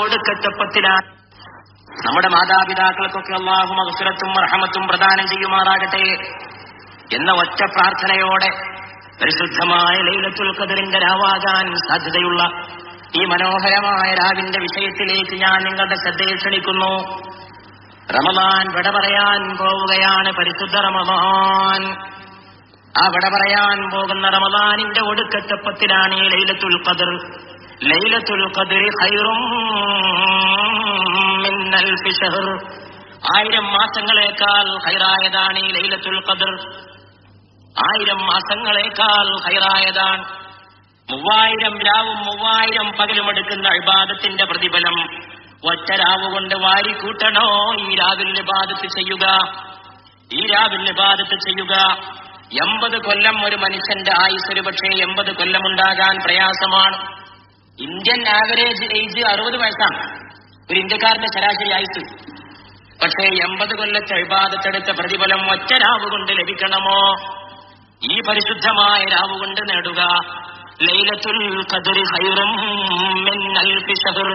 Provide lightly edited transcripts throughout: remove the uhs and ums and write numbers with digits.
ഒടുക്കത്തപ്പത്തിലാണ്. നമ്മുടെ മാതാപിതാക്കൾക്കൊക്കെ അല്ലാഹു മഗ്ഫിറത്തും റഹ്മത്തും പ്രദാനം ചെയ്യുമാറാകട്ടെ എന്ന ഒറ്റ പ്രാർത്ഥനയോടെ പരിശുദ്ധമായ ലൈലത്തുൽ ഖദറിന്റെ രാവാകാൻ സാധ്യതയുള്ള ഈ മനോഹരമായ രാവിന്റെ വിഷയത്തിലേക്ക് ഞാൻ നിങ്ങളുടെ ശ്രദ്ധയെ ക്ഷണിക്കുന്നു. റമദാൻ വിട പറയാൻ പോവുകയാണ്. പരിശുദ്ധ റമദാൻ. ആ വിട പറയാൻ പോകുന്ന റമദാനിന്റെ ഒടുക്കത്തപ്പത്തിലാണ് ഈ ലൈലത്തുൽ ഖദർ. ലൈലത്തുൽ ഖദറി ഖൈറും മിൻ അൽഫി ശഹർ. 1000 മാസങ്ങളേക്കാൾ ഖൈറായതാണ് ഈ ലൈലത്തുൽ ഖദർ. 1000 മാസങ്ങളേക്കാൾ ഖൈറായതാണ്. 3000 രാവും 3000 പകലും എടുക്കുന്ന ഇബാദത്തിന്റെ പ്രതിഫലം ഒറ്റ രാവ് കൊണ്ട് വാരിക്കൂട്ടണോ? ഈ രാവിൽ ഇബാദത്ത് ചെയ്യുക. ഈ രാവിൽ ഇബാദത്ത് ചെയ്യുക. 80 കൊല്ലം ഒരു മനുഷ്യന്റെ ആയുസ് ഒരു പക്ഷേ 80 കൊല്ലമുണ്ടാകാൻ പ്രയാസമാണ്. ഇന്ത്യൻ ആവറേജ് ഏജ് 60 വയസ്സാണ് ഒരു ഇന്ത്യക്കാരന്റെ ശരാശരി ആയുസ്. പക്ഷേ 80 കൊല്ലത്തെ ഇബാദത്തെടുത്ത പ്രതിഫലം ഒറ്റ രാവ് കൊണ്ട് ലഭിക്കണമോ? ഈ പരിശുദ്ധമായ രാവ് കൊണ്ട് നേടുക. ലൈലത്തുൽ ഖദറി ഖൈറും മിൻ അൽഫി ശഹർ.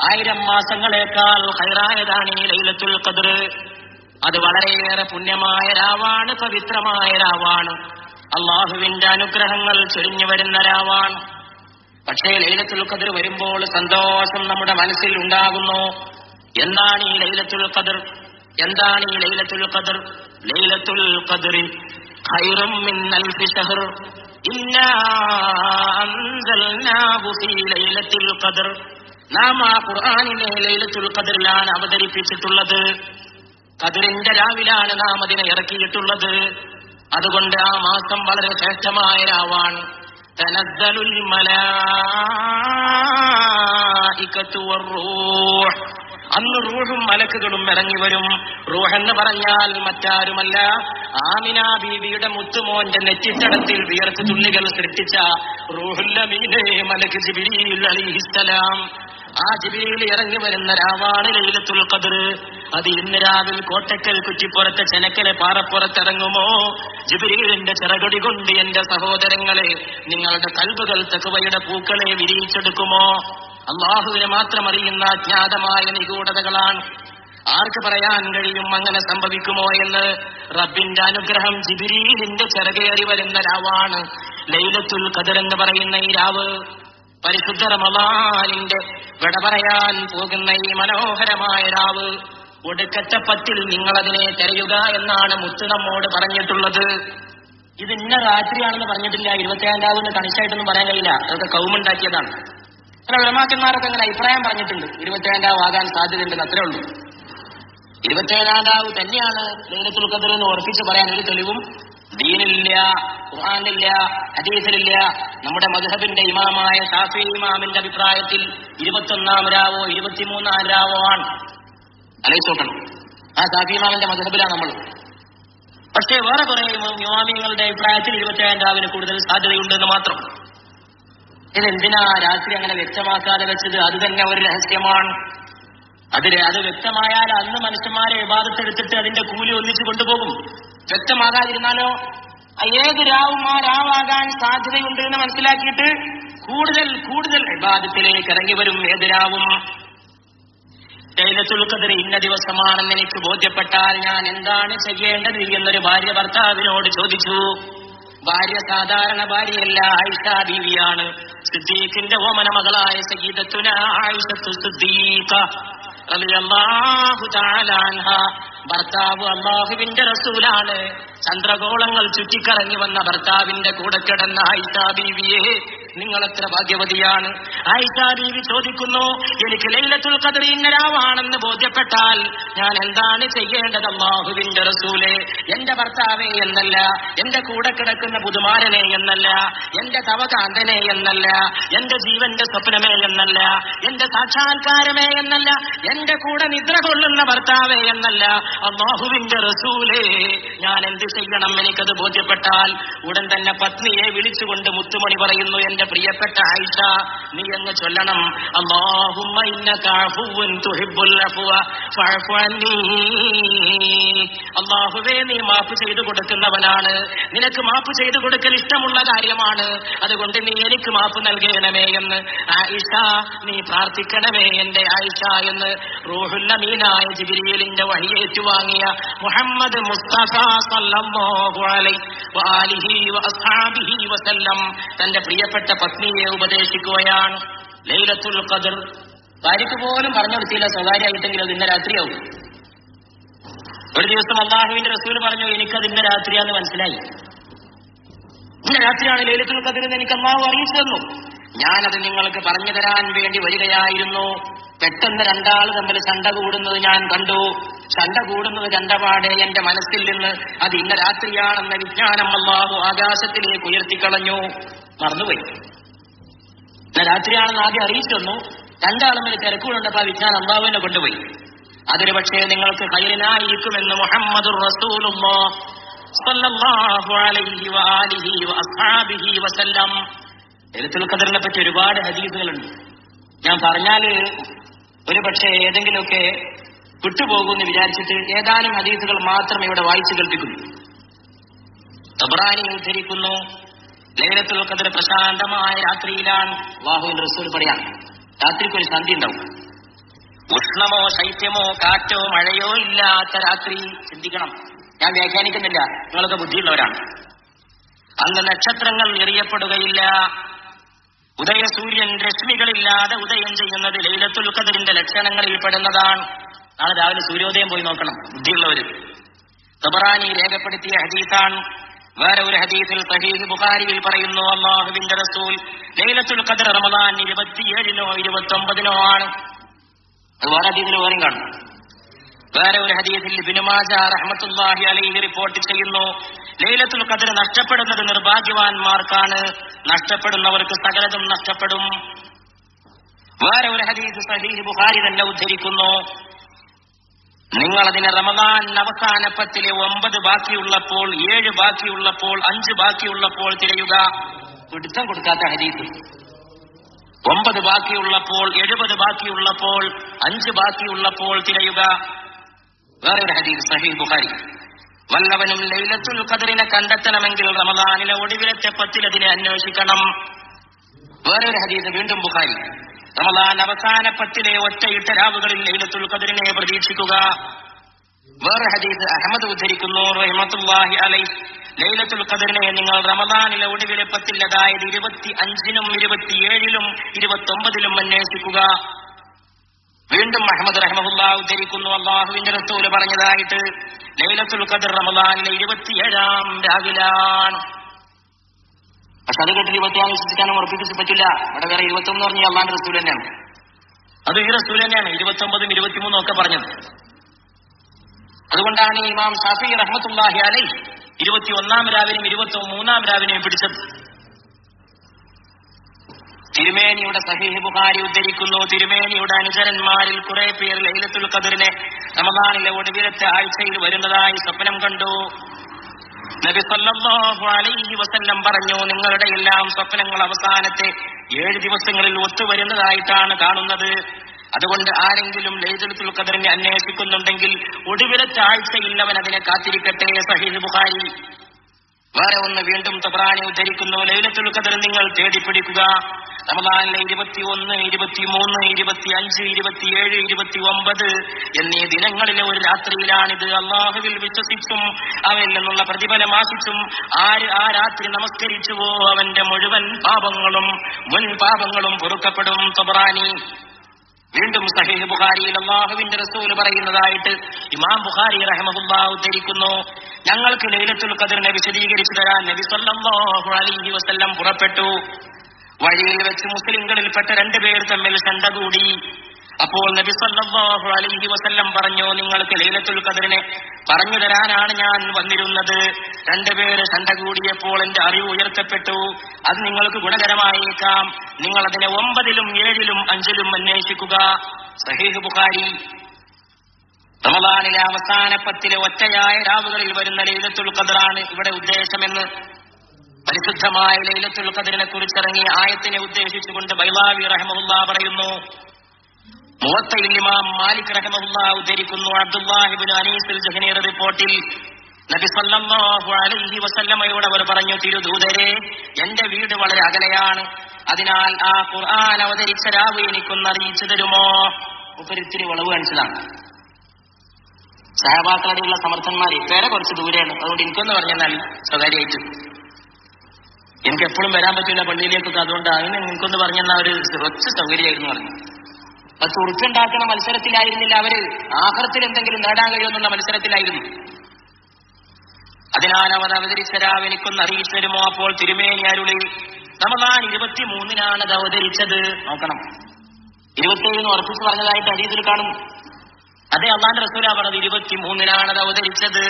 1000 മാസങ്ങളേക്കാൾ ഖൈറായതാണ് ഈ ലൈലത്തുൽ ഖദർ. അത് വളരെയേറെ പുണ്യമായ രാവാണ്, പവിത്രമായ രാവാണ്. അള്ളാഹുവിന്റെ അനുഗ്രഹങ്ങൾ ചൊരിഞ്ഞു വരുന്ന രാവാണ്. പക്ഷേ ലൈലത്തുൽ ഖദർ വരുമ്പോൾ സന്തോഷം നമ്മുടെ മനസ്സിൽ ഉണ്ടാകുന്നു. എന്താണ് ഈ ലൈലത്തുൽ ഖദർ? എന്താണ് ഈ ലൈലത്തുൽ ഖദർ? ലൈലത്തുൽ ഖദറി ഖൈറും മിൻ അൽഫി ശഹർ. ഇന്നാ അൻസൽനാഹു ഫീ ലൈലത്തുൽ ഖദർ. നാം ആ ഖുർആനിനെ ലൈലത്തുൽ ഖദറിലാണ് അവതരിപ്പിച്ചിട്ടുള്ളത്. ഖദറിന്റെ രാവിലാണ് നാം അതിനെ ഇറക്കിയിട്ടുള്ളത്. അതുകൊണ്ട് ആ മാസം വളരെ ശ്രേഷ്ഠമായ രാവാണ്. തനസ്സലുൽ മലായികത്തു വറൂഹ്. അന്ന് റൂഹും മലക്കുകളും ഇറങ്ങി വരും. റൂഹ് എന്ന് പറഞ്ഞാൽ മറ്റാരുമല്ല, ആമിന ബീവിയുടെ മുത്തുമോന്റെ നെറ്റിത്തടത്തിൽ വിയർത്ത് തുള്ളികൾ സൃഷ്ടിച്ച റൂഹുൽ അമീനെ മലക്ക് ജിബ്രീൽ അലൈഹിസ്സലാം. ആ ജിബ്രീൽ ഇറങ്ങി വരുന്ന രാവാണ് ലൈലത്തുൽ ഖദർ. അത് ഇന്ന് രാവിലെ കോട്ടക്കൽ കുറ്റിപ്പുറത്തെ ചെനക്കലെ പാറപ്പുറത്തിറങ്ങുമോ? ജിബ്രീലിന്റെ ചിറകൊടി കൊണ്ട് എന്റെ സഹോദരങ്ങളെ നിങ്ങളുടെ കൽബുകൾ തഖ്വയുടെ പൂക്കളെ വിരിയിച്ചെടുക്കുമോ? അള്ളാഹുവിനെ മാത്രം അറിയുന്ന അജ്ഞാതമായ നിഗൂഢതകളാണ്. ആർക്ക് പറയാൻ കഴിയും അങ്ങനെ സംഭവിക്കുമോ എന്ന്? റബ്ബിന്റെ അനുഗ്രഹം ജിബ്രീലിന്റെ ചിറകേറി വരുന്ന രാവാണ് ലൈലത്തുൽ ഖദർ എന്ന് പറയുന്ന ഈ രാവ്. പരിശുദ്ധ റമളാനിന്റെ വിട പറയാൻ പോകുന്ന ഈ മനോഹരമായ രാവ്, ഒടുക്കത്തെ 10 നിങ്ങളതിനെ തിരയുക എന്നാണ് മുത്ത് നമ്മോട് പറഞ്ഞിട്ടുള്ളത്. ഇത് ഇന്ന രാത്രിയാണെന്ന് പറഞ്ഞിട്ടില്ല. 27 രാവെന്ന് കണിശായിട്ടൊന്നും പറയാൻ കഴിയില്ല. അതൊക്കെ കൗമുണ്ടാക്കിയതാണ്. ചില ഉലമാക്കന്മാരൊക്കെ അങ്ങനെ അഭിപ്രായം പറഞ്ഞിട്ടുണ്ട്. 27 രാവ് ആകാൻ സാധ്യതയുണ്ടെന്ന്. അത്രേ ഉള്ളൂ. 27 രാവ് തന്നെയാണ് ലൈലത്തുൽ ഖദർ എന്ന് ഉറപ്പിച്ച് പറയാൻ ഒരു തെളിവും ദീനില്ല, ഖുർആനിലില്ല, ഹദീസിലില്ല. നമ്മുടെ മദ്ഹബിന്റെ ഇമാമായ ശാഫിഈ ഇമാമിന്റെ അഭിപ്രായത്തിൽ 21 രാവോ 23 രാവോ ആണ്. ആലോചിച്ചോക്കണം. ആ ശാഫിഈ ഇമാമിന്റെ മദ്ഹബിലാണ് നമ്മൾ. പക്ഷേ വേറെ കുറെ ഇമാമിങ്ങളുടെ അഭിപ്രായത്തിൽ 27 രാവിന് കൂടുതൽ സാധ്യതയുണ്ടെന്ന് മാത്രം. ഇതെന്തിനാ രാത്രി അങ്ങനെ വ്യക്തമാക്കാതെ വെച്ചത്? അത് തന്നെ ഒരു രഹസ്യമാണ്. അത് വ്യക്തമായാൽ അന്ന് മനുഷ്യന്മാരെ ഇബാദത്തെടുത്തിട്ട് അതിന്റെ കൂലി ഒന്നിച്ചു കൊണ്ടുപോകും. വ്യക്തമാകാതിരുന്നാലോ ഏത് രാവും ആ രാവാകാൻ സാധ്യതയുണ്ട് എന്ന് മനസ്സിലാക്കിയിട്ട് കൂടുതൽ കൂടുതൽ ഇബാദത്തിലേക്ക് ഇറങ്ങി വരും. ഏത് രാവും ലൈലത്തുൽ ഖദർ ഇന്ന ദിവസമാണെന്ന് എനിക്ക് ബോധ്യപ്പെട്ടാൽ ഞാൻ എന്താണ് ചെയ്യേണ്ടത് എന്നൊരു ഭാര്യ ഭർത്താവിനോട് ചോദിച്ചു. ഭാര്യ സാധാരണ ഭാര്യയല്ല, ആയിഷ ബീവിയാണ്. സിദ്ദീഖിന്റെ ഓമന മകളായ സയ്യിദത്തുന ആയിഷത്തു സിദ്ദീഖ റളിയല്ലാഹു തആല അൻഹ. ഭർത്താവ് അല്ലാഹുവിന്റെ റസൂലാണ്. ചന്ദ്രഗോളങ്ങൾ ചുറ്റിക്കറങ്ങി വന്ന ഭർത്താവിന്റെ കൂടെ കിടന്ന ആയിഷ ബീവിയെ നിങ്ങൾ എത്ര ഭാഗ്യവതിയാണ്. ആയിഷ ബീവി ചോദിക്കുന്നു, എനിക്ക് ലൈലത്തുൽ ഖദർ ഇന്ന രാവാണെന്ന് ബോധ്യപ്പെട്ടാൽ ഞാൻ എന്താണ് ചെയ്യേണ്ടത് അല്ലാഹുവിന്റെ റസൂലേ? എന്റെ ഭർത്താവേ എന്നല്ല, എന്റെ കൂടെ കിടക്കുന്ന പുതുമാരനെ എന്നല്ല, എന്റെ തവകാന്തനെ എന്നല്ല, എന്റെ ജീവന്റെ സ്വപ്നമേ എന്നല്ല, എന്റെ സാക്ഷാത്കാരമേ എന്നല്ല, എന്റെ കൂടെ നിദ്ര കൊള്ളുന്ന ഭർത്താവേ എന്നല്ല, അല്ലാഹുവിന്റെ റസൂലേ ഞാൻ എന്ത് ചെയ്യണം? എനിക്കത് ബോധ്യപ്പെട്ടാൽ ഉടൻ തന്നെ പത്നിയെ വിളിച്ചുകൊണ്ട് മുത്തുമണി പറയുന്നു, എന്റെ എന്റെ പ്രിയപ്പെട്ട ആയിഷ, നീ അങ്ങ് ചൊല്ലണം, അല്ലാഹുമ്മ ഇന്നക അഫുവ്വുൻ തുഹിബ്ബുൽ അഫ്വ ഫഅഫു അന്നീ. അല്ലാഹുവേ, നീ മാപ്പ് ചെയ്തു കൊടുക്കുന്നവനാണ്, നിനക്ക് മാപ്പ് ചെയ്തു കൊടുക്കൽ ഇഷ്ടമുള്ള കാര്യമാണ്, അതുകൊണ്ട് നീ എനിക്ക് മാപ്പ് നൽകണമേ എന്ന് ആയിഷ നീ പ്രാർത്ഥിക്കണമേ എന്റെ ആയിഷ എന്ന് റൂഹുൽ അമീനായ ജിബ്രീലിന്റെ വഹി ഏറ്റുവാങ്ങിയ മുഹമ്മദ് മുസ്തഫ സല്ലല്ലാഹു അലൈഹി വആലിഹി വഅസ്ഹാബിഹി വസല്ലം തന്റെ പ്രിയപ്പെട്ട പത്നിയെ ഉപദേശിക്കുകയാണ്. ലൈലത്തുൽ ഖദ്ർ ഭാര്യയ്ക്ക് പോലും പറഞ്ഞു കൊടുത്തില്ല, സ്വകാര്യമായിട്ടെങ്കിലും അത് ഇന്ന രാത്രിയാവും. ഒരു ദിവസം അല്ലാഹുവിന്റെ റസൂൽ പറഞ്ഞു, എനിക്കത് ഇന്ന രാത്രിയാന്ന് മനസ്സിലായി, ഇന്ന രാത്രിയാണ് ലൈലത്തുൽ ഖദ്ർ എന്ന് എനിക്ക് അല്ലാഹു അറിയിച്ചു തന്നു. ഞാനത് നിങ്ങൾക്ക് പറഞ്ഞു തരാൻ വേണ്ടി വരികയായിരുന്നു. പെട്ടെന്ന് രണ്ടാൾ തമ്മിൽ ചണ്ട കൂടുന്നത് ഞാൻ കണ്ടു. ചണ്ട കൂടുന്നത് കണ്ടപാടെ എന്റെ മനസ്സിൽ നിന്ന് അത് ഇന്ന രാത്രിയാണെന്ന വിജ്ഞാനം അല്ലാഹു ആകാശത്തിലേക്ക് ഉയർത്തിക്കളഞ്ഞു. മറന്നുപോയി. ഇന്ന രാത്രിയാണെന്ന് ആദ്യം അറിയിച്ചു തന്നു. രണ്ടാളും തമ്മിൽ തിരക്കുകൊണ്ടപ്പോ ആ വിജ്ഞാനം അല്ലാഹുവിനെ കൊണ്ടുപോയി. അതിന് പക്ഷേ നിങ്ങൾക്ക് ഖൈറിനായിരിക്കുമെന്ന് മുഹമ്മദുർ റസൂലുള്ളാഹി സ്വല്ലല്ലാഹു അലൈഹി വആലിഹി വഅസ്ഹാബിഹി വസല്ലം. ലൈലത്തുൽ ഖദ്റിനെ പറ്റി ഒരുപാട് ഹദീസുകളുണ്ട്. ഞാൻ പറഞ്ഞാല് ഒരു പക്ഷേ ഏതെങ്കിലുമൊക്കെ വിട്ടുപോകുമെന്ന് വിചാരിച്ചിട്ട് ഏതാനും ഹദീസുകൾ മാത്രം ഇവിടെ വായിച്ചു കേൾപ്പിക്കുന്നു. തബ്റാനി ഉദ്ധരിക്കുന്നു, ലൈലത്തുൽ ഖദ്ർ പ്രശാന്തമായ രാത്രിയിലാണ്. അല്ലാഹുവിന്റെ റസൂൽ പറയാം, രാത്രിക്ക് ഒരു സന്ധ്യ ഉണ്ടാവും. ഉഷ്ണമോ ശൈത്യമോ കാറ്റോ മഴയോ ഇല്ലാത്ത രാത്രി. ചിന്തിക്കണം, ഞാൻ വ്യാഖ്യാനിക്കുന്നില്ല, നിങ്ങളൊക്കെ ബുദ്ധിയുള്ളവരാണ്. അന്ന് നക്ഷത്രങ്ങൾ എറിയപ്പെടുകയില്ല, ഉദയസൂര്യൻ രശ്മികളില്ലാതെ ഉദയം ചെയ്യുന്നത് ലൈലത്തുൽ ഖദ്റിന്റെ ലക്ഷണങ്ങളിൽ പെടുന്നതാണ്. നാളെ രാവിലെ സൂര്യോദയം പോയി നോക്കണം ബുദ്ധിയുള്ളവര്. തബറാനി രേഖപ്പെടുത്തിയ ഹദീസാണ്. വേറെ ഒരു ഹദീസിൽ സഹീഹ് ബുഖാരിയിൽ പറയുന്നു, അല്ലാഹുവിന്റെ റസൂൽ ലൈലത്തുൽ ഖദ്ർ റമദാൻ 27-നോ 29-നോ ആണ്. അത് വേറെ ഹദീസിൽ വേറെയും കാണും. വേറെ ഒരു ഹദീസിൽ ഇബ്നു മാജാ റഹ്മത്തുള്ളാഹി അലൈഹി റിപ്പോർട്ട് ചെയ്യുന്നു, ലൈലത്തുൽ ഖദ്ർ നഷ്ടപ്പെടുന്നത് നിർഭാഗ്യവാന്മാർക്കാണ്, നഷ്ടപ്പെടുന്നവർക്ക് സകലതും നഷ്ടപ്പെടും. വേറെ ഒരു ഹദീസ് സഹീഹ് ബുഖാരി തന്നെ ഉദ്ധരിക്കുന്നു, നിങ്ങൾ അതിനെ റമദാൻ അവസാന 10-ലെ 9 ബാക്കിയുള്ളപ്പോൾ, 7 ബാക്കിയുള്ളപ്പോൾ, 5 ബാക്കിയുള്ളപ്പോൾ തിരയുക. പിടുത്തം കൊടുക്കാത്ത ഹദീസ്. 9 ബാക്കിയുള്ളപ്പോൾ, 70 ബാക്കിയുള്ളപ്പോൾ, 5 ബാക്കിയുള്ളപ്പോൾ തിരയുക. വേറെ ഒരു ഹദീസ് സഹീഹ് ബുഖാരി, വല്ലവനും ലൈലത്തുൽ ഖദ്റിനെ കണ്ടെത്തണമെങ്കിൽ റമദാനിലെ ഒടുവിലത്തെ 10-ൽ അതിനെ അന്വേഷിക്കണം. വേറെ ഒരു ഹദീസ് വീണ്ടും ബുഖാരി, റമദാൻ അവസാന 10-ലെ ഒറ്റയിട്ട രാവുകളിൽ ലൈലത്തുൽ ഖദ്റിനെ പ്രതീക്ഷിക്കുക. വേറെ ഹദീസ് അഹ്മദ് ഉദ്ധരിക്കുന്നു റഹ്മത്തുള്ളാഹി അലൈഹി, ലൈലത്തുൽ ഖദ്റിനെ നിങ്ങൾ റമദാനിലെ ഒടുവിലെ 10-ൽ, അതായത് 25-നും 27-ലും 29-ലും അന്വേഷിക്കുക. വീണ്ടും അഹ്മദ് റഹ്മത്തുള്ളാഹി ഉദ്ധരിക്കുന്നു, അല്ലാഹുവിന്റെ റസൂൽ പറഞ്ഞതായിട്ട്, ലൈലത്തുൽ ഖദ്ർ റമദാനിലെ 27-ാം രാവിലാണ്. പക്ഷെ അത് കേട്ട് 27 വിശ്വസിക്കാനും ഉറപ്പിക്കാൻ പറ്റില്ല. ഇവിടെ വേറെ 21 പറഞ്ഞ അള്ളാന്റെ റസൂൽ തന്നെയാണ്. അത് ഈ റസൂൽ തന്നെയാണ് 29-ഉം 23-ഉം ഒക്കെ പറഞ്ഞത്. അതുകൊണ്ടാണ് ഇമാം ഷാഫിഈ റഹ്മത്തുള്ളാഹി അലൈഹി 21-ാം രാവിനെയും 23-ാം രാവിനെയും പിടിച്ചത്. തിരുമേനിയുടെ സഹീഹ് ബുഖാരി ഉദ്ധരിക്കുന്നു, തിരുമേനിയുടെ അനുചരന്മാരിൽ കുറെ പേർ ലൈലത്തുൽ ഖദ്റിനെ റമദാനിലെ ഒടുവിലത്തെ ആഴ്ചയിൽ വരുന്നതായി സ്വപ്നം കണ്ടു. നബി സല്ലല്ലാഹു അലൈഹി വസല്ലം പറഞ്ഞു, നിങ്ങളുടെ എല്ലാം സ്വപ്നങ്ങൾ അവസാനത്തെ 7 ദിവസങ്ങളിൽ ഒത്തുവരുന്നതായിട്ടാണ് കാണുന്നത്. അതുകൊണ്ട് ആരെങ്കിലും ലൈലത്തുൽ ഖദ്റിനെ അന്വേഷിക്കുന്നുണ്ടെങ്കിൽ ഒടുവിലത്തെ ആഴ്ചയിൽ അവൻ അതിനെ കാത്തിരിക്കട്ടെ. സഹീഹ് ബുഖാരി. വേറെ ഒന്ന് വീണ്ടും തബ്റാനി ഉദ്ധരിക്കുന്നു, ലൈലത്തുൽ ഖദ്ർ നിങ്ങൾ തേടിപ്പിടിക്കുക. റമദാനിലെ 21, 23, 25, 27, 29 എന്നീ ദിനങ്ങളിലെ ഒരു രാത്രിയിലാണിത്. അല്ലാഹുവിൽ വിശ്വസിച്ചും അവനിൽ നിന്നുള്ള പ്രതിഫലം ആശിച്ചും ആര് ആ രാത്രി നമസ്കരിച്ചുവോ അവന്റെ മുഴുവൻ പാപങ്ങളും മുൻ പാപങ്ങളും പൊറുക്കപ്പെടും. തബ്റാനി. വീണ്ടും സഹീഹ് ബുഖാരിയിൽ അല്ലാഹുവിന്റെ റസൂൽ പറയുന്നതായിട്ട് ഇമാം ബുഖാരി റഹ്മത്തുള്ളാഹി ഉദ്ധരിക്കുന്നു, ഞങ്ങൾക്ക് ലൈലത്തുൽ ഖദ്റിനെ വിശദീകരിച്ചു തരാൻ നബി സല്ലല്ലാഹു അലൈഹി വസല്ലം പുറപ്പെട്ടു. വഴിയിൽ വെച്ച് മുസ്ലിംകളിൽപ്പെട്ട 2 പേർ തമ്മിൽ ശണ്ട കൂടി. അപ്പോൾ നബി സല്ലല്ലാഹു അലൈഹി വസല്ലം പറഞ്ഞു, നിങ്ങൾക്ക് ലൈലത്തുൽ ഖദ്റിനെ പറഞ്ഞു തരാനാണ് ഞാൻ വന്നിരുന്നത്. 2 പേര് ശണ്ട കൂടിയപ്പോൾ എന്റെ അറിവ് ഉയർത്തപ്പെട്ടു. അത് നിങ്ങൾക്ക് ഗുണകരമായേക്കാം. നിങ്ങൾ അതിനെ 9-ലും 7-ലും 5-ലും അന്വേഷിക്കുക. സഹീഹ് ബുഖാരി. റമദാനിലെ അവസാന 10-ലെ ഒറ്റയായ രാവുകളിൽ വരുന്ന ലൈലത്തുൽ ഖദ്റാണ് ഇവിടെ ഉദ്ദേശമെന്ന് പരിശുദ്ധമായ ലൈലത്തുൽ ഖദ്റിനെ കുറിച്ചിറങ്ങിയ ആയത്തിനെ ഉദ്ദേശിച്ചുകൊണ്ട് ബൈളാവി റഹിമഹുല്ലാഹ് പറയുന്നു, മുവത്തയിൽ ഇമാം മാലിക് റഹിമഹുല്ലാഹ് ഉദ്ധരിക്കുന്നു, അബ്ദുല്ലാഹി ഇബ്നു അനീസ് അൽ-ജഹ്നി റിപ്പോർട്ടിൽ നബി സല്ലല്ലാഹു അലൈഹി വസല്ലമയോട് അവർ പറഞ്ഞു, തിരുദൂതരെ, എന്റെ വീട് വളരെ അകലെയാണ്, അതിനാൽ ആ ഖുർആൻ അവതരിച്ച രാവ് എനിക്കൊന്ന് അറിയിച്ചു തരുമോ? ഒരിത്തിരി വളവ് കാണിച്ചതാണ്. സഹാബാക്കളുടെയുള്ള സമർത്ഥന്മാർ പേരെ കുറച്ച് ദൂരെയാണ്, അതുകൊണ്ട് എനിക്കൊന്ന് പറഞ്ഞാൽ സ്വകാര്യമായിട്ട് എനിക്ക് എപ്പോഴും വരാൻ പറ്റില്ല പള്ളിയിലേക്കൊക്കെ, അതുകൊണ്ട് അതിന് എനിക്കൊന്ന് പറഞ്ഞെന്ന ഒരു കുറച്ച് സൗകര്യമായിരുന്നു പറഞ്ഞു. അത് തുറുക്കുണ്ടാക്കുന്ന മത്സരത്തിലായിരുന്നില്ല അവര്, ആഖിറത്തിൽ എന്തെങ്കിലും നേടാൻ കഴിയുമെന്നുള്ള മത്സരത്തിലായിരുന്നു. അതിനാൽ അവർ അവതരിച്ച രാവ് എനിക്കൊന്ന് അറിയിച്ചു തരുമോ? അപ്പോൾ തിരുമേനി അരുളി, റമദാൻ 23-നാണ് അത് അവതരിച്ചത്. നോക്കണം, 27 ഉറപ്പിച്ച് പറഞ്ഞതായിട്ട് ഹദീസിൽ കാണും. അതേ അള്ളാന്റെ റസൂലാ പറഞ്ഞത് 23-നാണ് അത് അവതരിച്ചത്.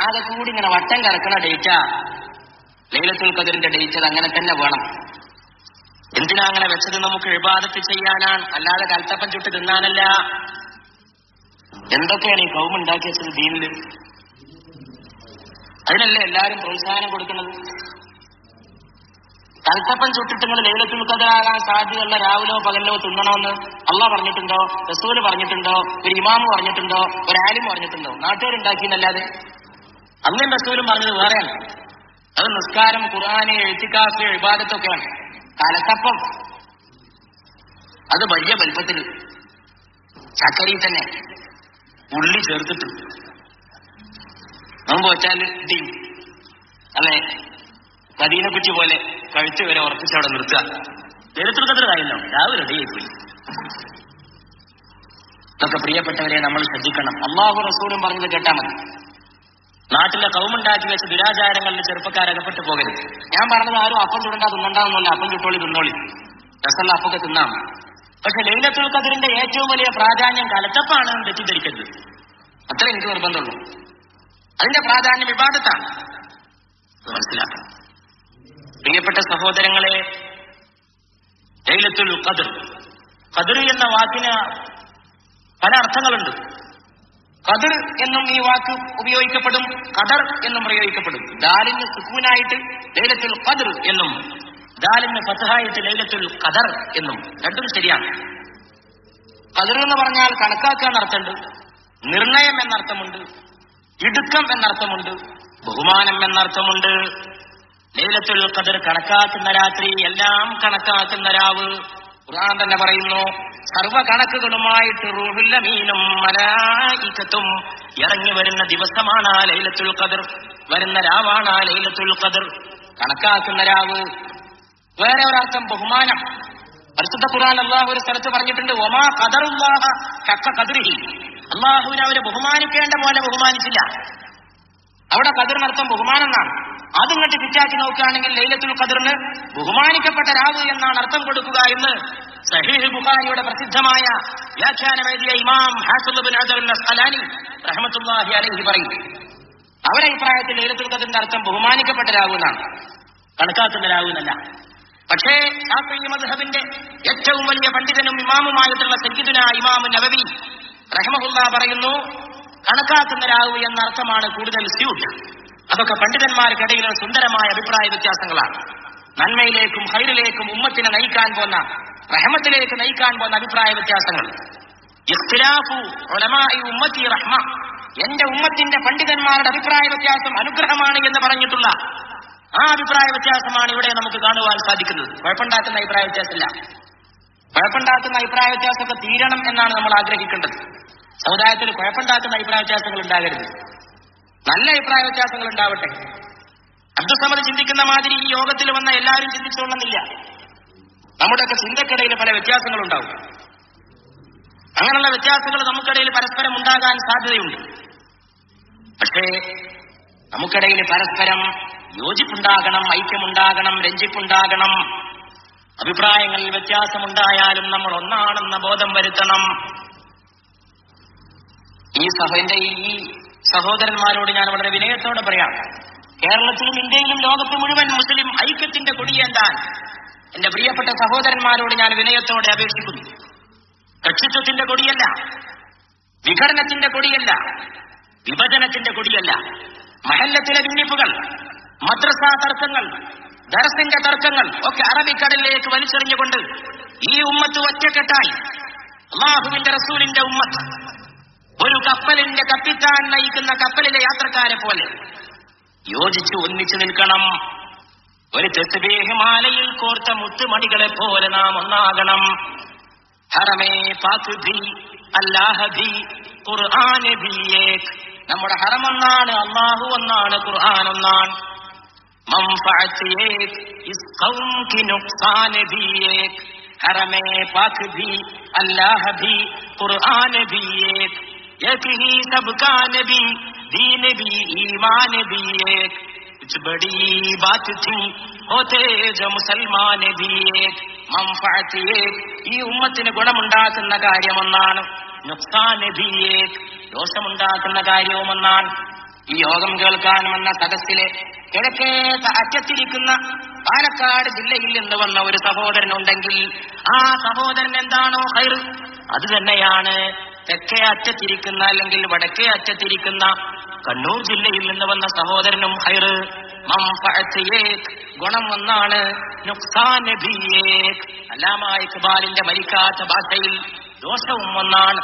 ആകെ കൂടി ഇങ്ങനെ വട്ടം കറക്കണ ഡേറ്റാ ലൈലത്തുൽ ഖദ്റിന്റെ ഡേറ്റ്. അത് അങ്ങനെ തന്നെ വേണം. എന്തിനാ അങ്ങനെ വെച്ചത്? നമുക്ക് ഇബാദത്ത് ചെയ്യാനാണ്, അല്ലാതെ കൽത്തപ്പം ചുട്ട് തിന്നാനല്ല. എന്തൊക്കെയാണ് ഈ കൗമ ഉണ്ടാക്കി വെച്ചത് ദീനില്? അതിനല്ലേ എല്ലാവരും പ്രോത്സാഹനം കൊടുക്കുന്നത്. കൽത്തപ്പം ചുട്ടിട്ട് നിങ്ങൾ ലൈലത്തുൽ ഖദ്റാകാൻ സാധ്യതയുള്ള രാവിലോ പകലിലോ തിന്നണമെന്ന് അള്ളാഹ് പറഞ്ഞിട്ടുണ്ടോ? റസൂല് പറഞ്ഞിട്ടുണ്ടോ? ഒരു ഇമാമ് പറഞ്ഞിട്ടുണ്ടോ? ഒരു ആലിം പറഞ്ഞിട്ടുണ്ടോ? നാട്ടുകാരുണ്ടാക്കിയെന്നല്ലാതെ. അള്ളയും റസൂലും പറഞ്ഞത് വേറെയാണ്. അത് നിസ്കാരം, ഖുർആന്, ഇഅ്തികാഫ്, ഇബാദത്തൊക്കെയാണ്. കലത്തപ്പം അത് വലിയ വലിപ്പത്തിൽ ചക്കരയിൽ തന്നെ ഉള്ളി ചേർത്തിട്ട് നോമ്പ് വെച്ചാൽ ഇടിയും, അല്ലെ കദീനക്കുറ്റി പോലെ കഴുത്ത് വരെ ഉറപ്പിച്ചവിടെ നിർത്തുക. ലൈലത്തുൽ ഖദ്ർ ആയല്ലോ, രാവിലെ റെഡിയായി പോയി. ഇതൊക്കെ പ്രിയപ്പെട്ടവരെ നമ്മൾ ശ്രദ്ധിക്കണം. അല്ലാഹു റസൂലും പറഞ്ഞത് കേട്ടാൽ മതി. നാട്ടിലെ കൗമുണ്ടാക്കി വെച്ച ദുരാചാരങ്ങളിൽ ചെറുപ്പക്കാരകപ്പെട്ടു പോകരുത്. ഞാൻ പറഞ്ഞത് ആരും അപ്പം ചുടണ്ടാ തിന്നണ്ടാന്നല്ല, അപ്പം ചുട്ടോളി തിന്നോളി, രസമുള്ള അപ്പൊക്കെ തിന്നാം. പക്ഷെ ലൈലത്തുൽ ഖദ്റിന്റെ ഏറ്റവും വലിയ പ്രാധാന്യം കലത്തപ്പാണ് തെറ്റിദ്ധരിക്കരുത്. അത്ര എനിക്ക് നിർബന്ധമുള്ളൂ. അതിന്റെ പ്രാധാന്യം ഇബാദത്താണ്, മനസ്സിലാക്കണം. പ്രിയപ്പെട്ട സഹോദരങ്ങളെ, ലൈലത്തുൽ ഖദ്ർ, ഖദ്ർ എന്ന വാക്കിന് പല അർത്ഥങ്ങളുണ്ട്. ഖദ്ർ എന്നും ഈ വാക്ക് ഉപയോഗിക്കപ്പെടും, ഖദർ എന്നും പ്രയോഗിക്കപ്പെടും. ദാലിന് സുക്കൂനായിട്ട് ലൈലത്തുൽ ഖദ്ർ എന്നും ദാലിന് ഫത്ഹായിട്ട് ലൈലത്തുൽ ഖദർ എന്നും, രണ്ടും ശരിയാണ്. ഖദ്ർ എന്ന് പറഞ്ഞാൽ കണക്കാക്കുക എന്നർത്ഥമുണ്ട്, നിർണയം എന്നർത്ഥമുണ്ട്, ഇടുക്കം എന്നർത്ഥമുണ്ട്, ബഹുമാനം എന്നർത്ഥമുണ്ട്. ലൈലത്തുൽ ഖദ്ർ കണക്കാക്കുന്ന രാത്രി, എല്ലാം കണക്കാക്കുന്ന രാവ്. ഖുർആൻ തന്നെ പറയുന്നു, സർവ്വ കണക്കുകളുമായിട്ട് റൂഹുൽ അമീനും മലായികത്തും ഇറങ്ങി വരുന്ന ദിവസമാണ് ലൈലത്തുൽ ഖദ്ർ, വരുന്ന രാവാണ് ലൈലത്തുൽ ഖദ്ർ, കണക്കാക്കുന്ന രാവ്. വേറെ ഒരർത്ഥം ബഹുമാനം. പരിശുദ്ധ ഖുർആൻ അല്ലാഹു ഒരു സ്ഥലത്ത് പറഞ്ഞിട്ടുണ്ട്, വമാ ഖദറുല്ലാഹ ഹഖ ഖദ്രിഹി, അല്ലാഹുവിനെ അവരെ ബഹുമാനിക്കേണ്ട പോലെ ബഹുമാനിച്ചില്ല. അവിടെ ഖദ്റിനർത്ഥം ബഹുമാനം എന്നാണ്. അതിങ്ങോട്ട് പിറ്റാക്കി നോക്കുകയാണെങ്കിൽ ലൈലത്തുൽ ഖദ്റിന് ബഹുമാനിക്കപ്പെട്ട രാവ് എന്നാണ് അർത്ഥം കൊടുക്കുക എന്ന് സഹീഹ് ബുഖാരിയുടെ പ്രസിദ്ധമായ വ്യാഖ്യാനമെഴുതിയ ഇമാം ഹാഫിദ് ഇബ്നു ഹജർ അൽ-അസ്ഖലാനി റഹ്മത്തുള്ളാഹി അലൈഹി പറയും. അവരുടെ അഭിപ്രായത്തിൽ ലൈലത്തുൽ ഖദ്റിന്റെ അർത്ഥം ബഹുമാനിക്കപ്പെട്ട രാവ് എന്നാണ്, കണക്കാക്കുന്ന രാവ് എന്നല്ല. പക്ഷേ ശാഫിഈ മദ്ഹബിന്റെ ഏറ്റവും വലിയ പണ്ഡിതനും ഇമാമുമായിട്ടുള്ള സയ്യിദുനാ ഇമാം നവവി റഹ്മഹുല്ലാഹ് പറയുന്നു, കണക്കാക്കുന്ന രാവ് എന്ന അർത്ഥമാണ് കൂടുതൽ സ്യൂട്ട്. അതൊക്കെ പണ്ഡിതന്മാർക്കിടയിലെ സുന്ദരമായ അഭിപ്രായ വ്യത്യാസങ്ങളാണ്. നന്മയിലേക്കും ഖൈറിലേക്കും ഉമ്മത്തിനെ നയിക്കാൻ പോന്ന, റഹ്മത്തിലേക്ക് നയിക്കാൻ പോന്ന അഭിപ്രായ വ്യത്യാസങ്ങൾ. ഇഖ്തിലാഫു ഉലമാഇ ഉമ്മത്തി റഹ്മ, എന്റെ ഉമ്മത്തിന്റെ പണ്ഡിതന്മാരുടെ അഭിപ്രായ വ്യത്യാസം അനുഗ്രഹമാണ് എന്ന് പറഞ്ഞിട്ടുള്ള ആ അഭിപ്രായ വ്യത്യാസമാണ് ഇവിടെ നമുക്ക് കാണുവാൻ സാധിക്കുന്നത്. കുഴപ്പമുണ്ടാക്കുന്ന അഭിപ്രായ വ്യത്യാസമില്ല. കുഴപ്പമുണ്ടാക്കുന്ന അഭിപ്രായ വ്യത്യാസമൊക്കെ തീരണം എന്നാണ് നമ്മൾ ആഗ്രഹിക്കേണ്ടത്. സമുദായത്തിൽ കുഴപ്പമുണ്ടാക്കുന്ന അഭിപ്രായ വ്യത്യാസങ്ങൾ ഉണ്ടാകരുത്, നല്ല അഭിപ്രായ വ്യത്യാസങ്ങൾ ഉണ്ടാവട്ടെ. അബ്ദുസമദ് ചിന്തിക്കുന്ന മാതിരി ഈ യോഗത്തിൽ വന്ന എല്ലാവരും ചിന്തിച്ചുകൊള്ളുന്നില്ല. നമ്മുടെയൊക്കെ ചിന്തക്കിടയിൽ പല വ്യത്യാസങ്ങളുണ്ടാവും. അങ്ങനെയുള്ള വ്യത്യാസങ്ങൾ നമുക്കിടയിൽ പരസ്പരം ഉണ്ടാകാൻ സാധ്യതയുണ്ട്. പക്ഷേ നമുക്കിടയിൽ പരസ്പരം യോജിപ്പുണ്ടാകണം, ഐക്യമുണ്ടാകണം, രഞ്ജിപ്പുണ്ടാകണം. അഭിപ്രായങ്ങളിൽ വ്യത്യാസമുണ്ടായാലും നമ്മൾ ഒന്നാണെന്ന ബോധം വരുത്തണം. ഈ സഹോദരന്മാരോട് ഞാൻ വളരെ വിനയത്തോടെ പറയാം, കേരളത്തിലും ഇന്ത്യയിലും ലോകത്ത് മുഴുവൻ മുസ്ലിം ഐക്യത്തിന്റെ കൊടിയേന്താൻ എന്റെ പ്രിയപ്പെട്ട സഹോദരന്മാരോട് ഞാൻ വിനയത്തോടെ അപേക്ഷിക്കുന്നു. കക്ഷിത്വത്തിന്റെ കൊടിയല്ല, വിഘടനത്തിന്റെ കൊടിയല്ല, വിഭജനത്തിന്റെ കൊടിയല്ല. മഹല്ലത്തിലെ ഭിന്നിപ്പുകൾ, മദ്രസാ തർക്കങ്ങൾ, ദർസിന്റെ തർക്കങ്ങൾ ഒക്കെ അറബിക്കടലിലേക്ക് വലിച്ചെറിഞ്ഞുകൊണ്ട് ഈ ഉമ്മത്ത് ഒറ്റക്കെട്ടായി അല്ലാഹുവിന്റെ റസൂലിന്റെ ഉമ്മത്ത് ഒരു കപ്പലിന്റെ കപ്പിത്താൻ നയിക്കുന്ന കപ്പലിലെ യാത്രക്കാരെ പോലെ യോജിച്ച് ഒന്നിച്ചു നിൽക്കണം. ഒരു തസ്ബീഹ് മാലയിൽ കോർത്ത മുത്തുമണികളെ പോലെ നാം ഒന്നാകണം. ഹറമേ പാക് ഭി അല്ലാഹ് ഭി ഖുർആൻ ഭി ഏക്. നമ്മുടെ ഹറം ഒന്നാണ്, അല്ലാഹു ഒന്നാണ്, ഖുർആൻ ഒന്നാണ്. മൻഫഅത്ത് ഏക് ഇസ് ഖൗം കി നുഖ്സാൻ ഭി ഏക്. ഹറമേ പാക് ഭി അല്ലാഹ് ഭി ഖുർആൻ ഭി ഏക്. एक ही सबका नबी दीन भी ईमान भी एक. कुछ बड़ी बात थी होते जो मुसलमान भी एक. മൻഫഅത്ത് ഏക്. ഈ ഉമ്മത്തിന് ഗുണമുണ്ടാക്കുന്ന കാര്യമൊന്നാണ്, നുഖ്സാൻ ഭി ഏക്. ദോഷമുണ്ടാക്കുന്ന കാര്യവുമൊന്നാണ്. ഈ യോഗം കേൾക്കാൻ വന്ന സദസ്സിലെ കിഴക്കേത്ത അറ്റത്തിരിക്കുന്ന പാലക്കാട് ജില്ലയിൽ നിന്ന് വന്ന ഒരു സഹോദരനുണ്ടെങ്കിൽ ആ സഹോദരൻ എന്താണോ ഖൈർ അത് തന്നെയാണ് തെക്കേ അറ്റത്തിരിക്കുന്ന അല്ലെങ്കിൽ വടക്കേ അറ്റത്തിരിക്കുന്ന കണ്ണൂർ ജില്ലയിൽ നിന്ന് വന്ന സഹോദരനും ഖൈർ. മൻഫഅത്ത് ഏക്, ഗുണം ഒന്നാണ്, നുഖ്സാൻ ഭി ഏക്. അല്ലാമാ ഇഖ്ബാലിന്റെ മരിക്കാത്ത ഭാഷയിൽ ദോഷവും ഒന്നാണ്.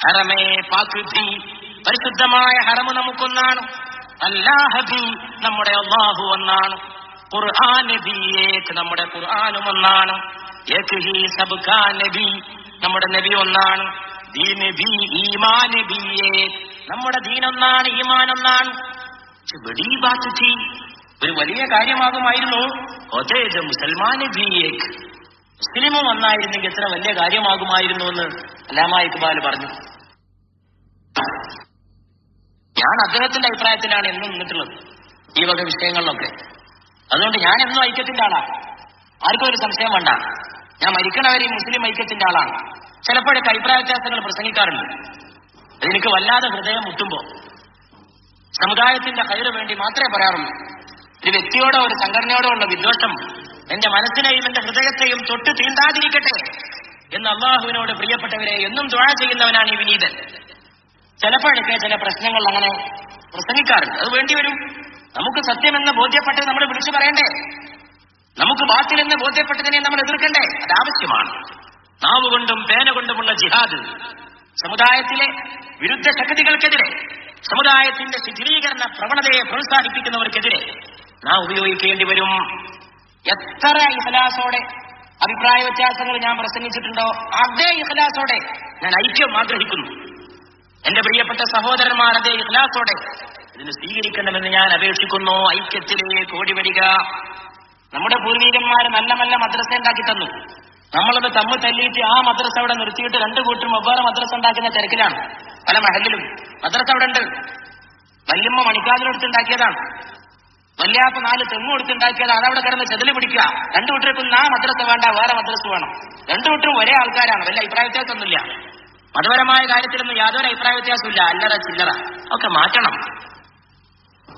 ഹറമേ പാക് ഭി, പരിശുദ്ധമായ ഹറമ് നമുക്കൊന്നാണ്. അല്ലാഹ് ഭി, നമ്മുടെ അല്ലാഹു ഒന്നാണ്. ഖുർആൻ ഭി ഏക്, നമ്മുടെ ഖുർആനും ഒന്നാണ്. ഏക് ഹി സബ്കാ നബി, നമ്മുടെ നബി ഒന്നാണ്. ദീൻ ഭി ഈമാൻ ഭി ഏക്, നമ്മുടെ ദീനൊന്നാണ്, ഈമാൻ ഒന്നാണ്. ബഡീ ബാത് ഥി, ഒരു വലിയ കാര്യമാകുമായിരുന്നു. ഹോതേ മുസൽമാൻ ഭി ഏക്, മുസ്ലിമും ഒന്നായിരുന്നെങ്കിൽ എത്ര വലിയ കാര്യമാകുമായിരുന്നു എന്ന് അല്ലാമാ ഇഖ്ബാൽ പറഞ്ഞു. ഞാൻ അദ്ദേഹത്തിന്റെ അഭിപ്രായത്തിലാണ് എന്നും നിന്നിട്ടുള്ളത് ഈ വക വിഷയങ്ങളിലൊക്കെ. അതുകൊണ്ട് ഞാൻ എന്നും ഐക്യത്തിന്റെ ആളാണ്, ആർക്കും ഒരു സംശയം വേണ്ട. ഞാൻ മരിക്കണവരെ മുസ്ലിം ഐക്യത്തിന്റെ ആളാണ്. ചിലപ്പോഴൊക്കെ അഭിപ്രായ വ്യത്യാസങ്ങൾ പ്രസംഗിക്കാറുണ്ട്. അതെനിക്ക് വല്ലാതെ ഹൃദയം മുട്ടുമ്പോ സമുദായത്തിന്റെ ഖൈറിന് വേണ്ടി മാത്രമേ പറയാറുള്ളൂ. ഒരു വ്യക്തിയോടോ ഒരു സംഘടനയോടോ ഉള്ള വിദ്വേഷം എന്റെ മനസ്സിനെയും എന്റെ ഹൃദയത്തെയും തൊട്ട് തീണ്ടാതിരിക്കട്ടെ എന്ന് അള്ളാഹുവിനോട് പ്രിയപ്പെട്ടവരെ എന്നും ദുആ ചെയ്യുന്നവനാണ് ഈ വിനീതൻ. ചിലപ്പോഴൊക്കെ ചില പ്രശ്നങ്ങൾ അങ്ങനെ പ്രസംഗിക്കാറുണ്ട്. അത് വേണ്ടിവരും. നമുക്ക് സത്യമെന്ന് ബോധ്യപ്പെട്ടത് നമ്മൾ വിളിച്ചു പറയണ്ടേ? നമുക്ക് ബാത്തിലെന്ന് ബോധ്യപ്പെട്ടതിനെ നമ്മൾ എതിർക്കണ്ടേ? അത് ആവശ്യമാണ്. നാവുകൊണ്ടും പേന കൊണ്ടുമുള്ള ജിഹാദ് സമുദായത്തിലെ വിരുദ്ധ ശക്തികൾക്കെതിരെ, സമുദായത്തിന്റെ ശിഥിലീകരണ പ്രവണതയെ പ്രോത്സാഹിപ്പിക്കുന്നവർക്കെതിരെ നാം ഉപയോഗിക്കേണ്ടി വരും. എത്ര ഇഖ്ലാസോടെ അഭിപ്രായ വ്യത്യാസങ്ങൾ ഞാൻ പ്രസംഗിച്ചിട്ടുണ്ടോ അതേ ഇഖ്ലാസോടെ ഞാൻ ഐക്യം ആഗ്രഹിക്കുന്നു. എന്റെ പ്രിയപ്പെട്ട സഹോദരന്മാർ അതേ ഇഖ്ലാസോടെ ഇതിന് സ്വീകരിക്കണമെന്ന് ഞാൻ അപേക്ഷിക്കുന്നു. ഐക്യത്തിലേക്ക് ഓടിവരിക. നമ്മുടെ പൂർവീകന്മാർ നല്ല നല്ല മദ്രസ ഉണ്ടാക്കി തന്നു. നമ്മളത് തമ്മിൽ തല്ലിയിട്ട് ആ മദ്രസ അവിടെ നിർത്തിയിട്ട് രണ്ടു കൂട്ടരും വെവ്വേറെ മദ്രസ ഉണ്ടാക്കുന്ന തിരക്കിലാണ്. പല മഹലിലും മദ്രസ അവിടെ ഉണ്ട്. വല്യമ്മ മണിക്കാതിലെടുത്തുണ്ടാക്കിയതാണ്, വല്യാപ്പ 4 തെങ്ങ് കൊടുത്തുണ്ടാക്കിയതാണ്. അതവിടെ കിടന്ന് ചെതല് പിടിക്കുക. രണ്ടു കൂട്ടർക്കും ആ മദ്രസ വേണ്ട, വേറെ മദ്രസ വേണം. രണ്ടു കൂട്ടരും ഒരേ ആൾക്കാരാണ്, വല്ല അഭിപ്രായ വ്യത്യാസമൊന്നുമില്ല. മതപരമായ കാര്യത്തിലൊന്നും യാതൊരു അഭിപ്രായ വ്യത്യാസമില്ല. അല്ലറ ചില്ലറ ഒക്കെ മാറ്റണം,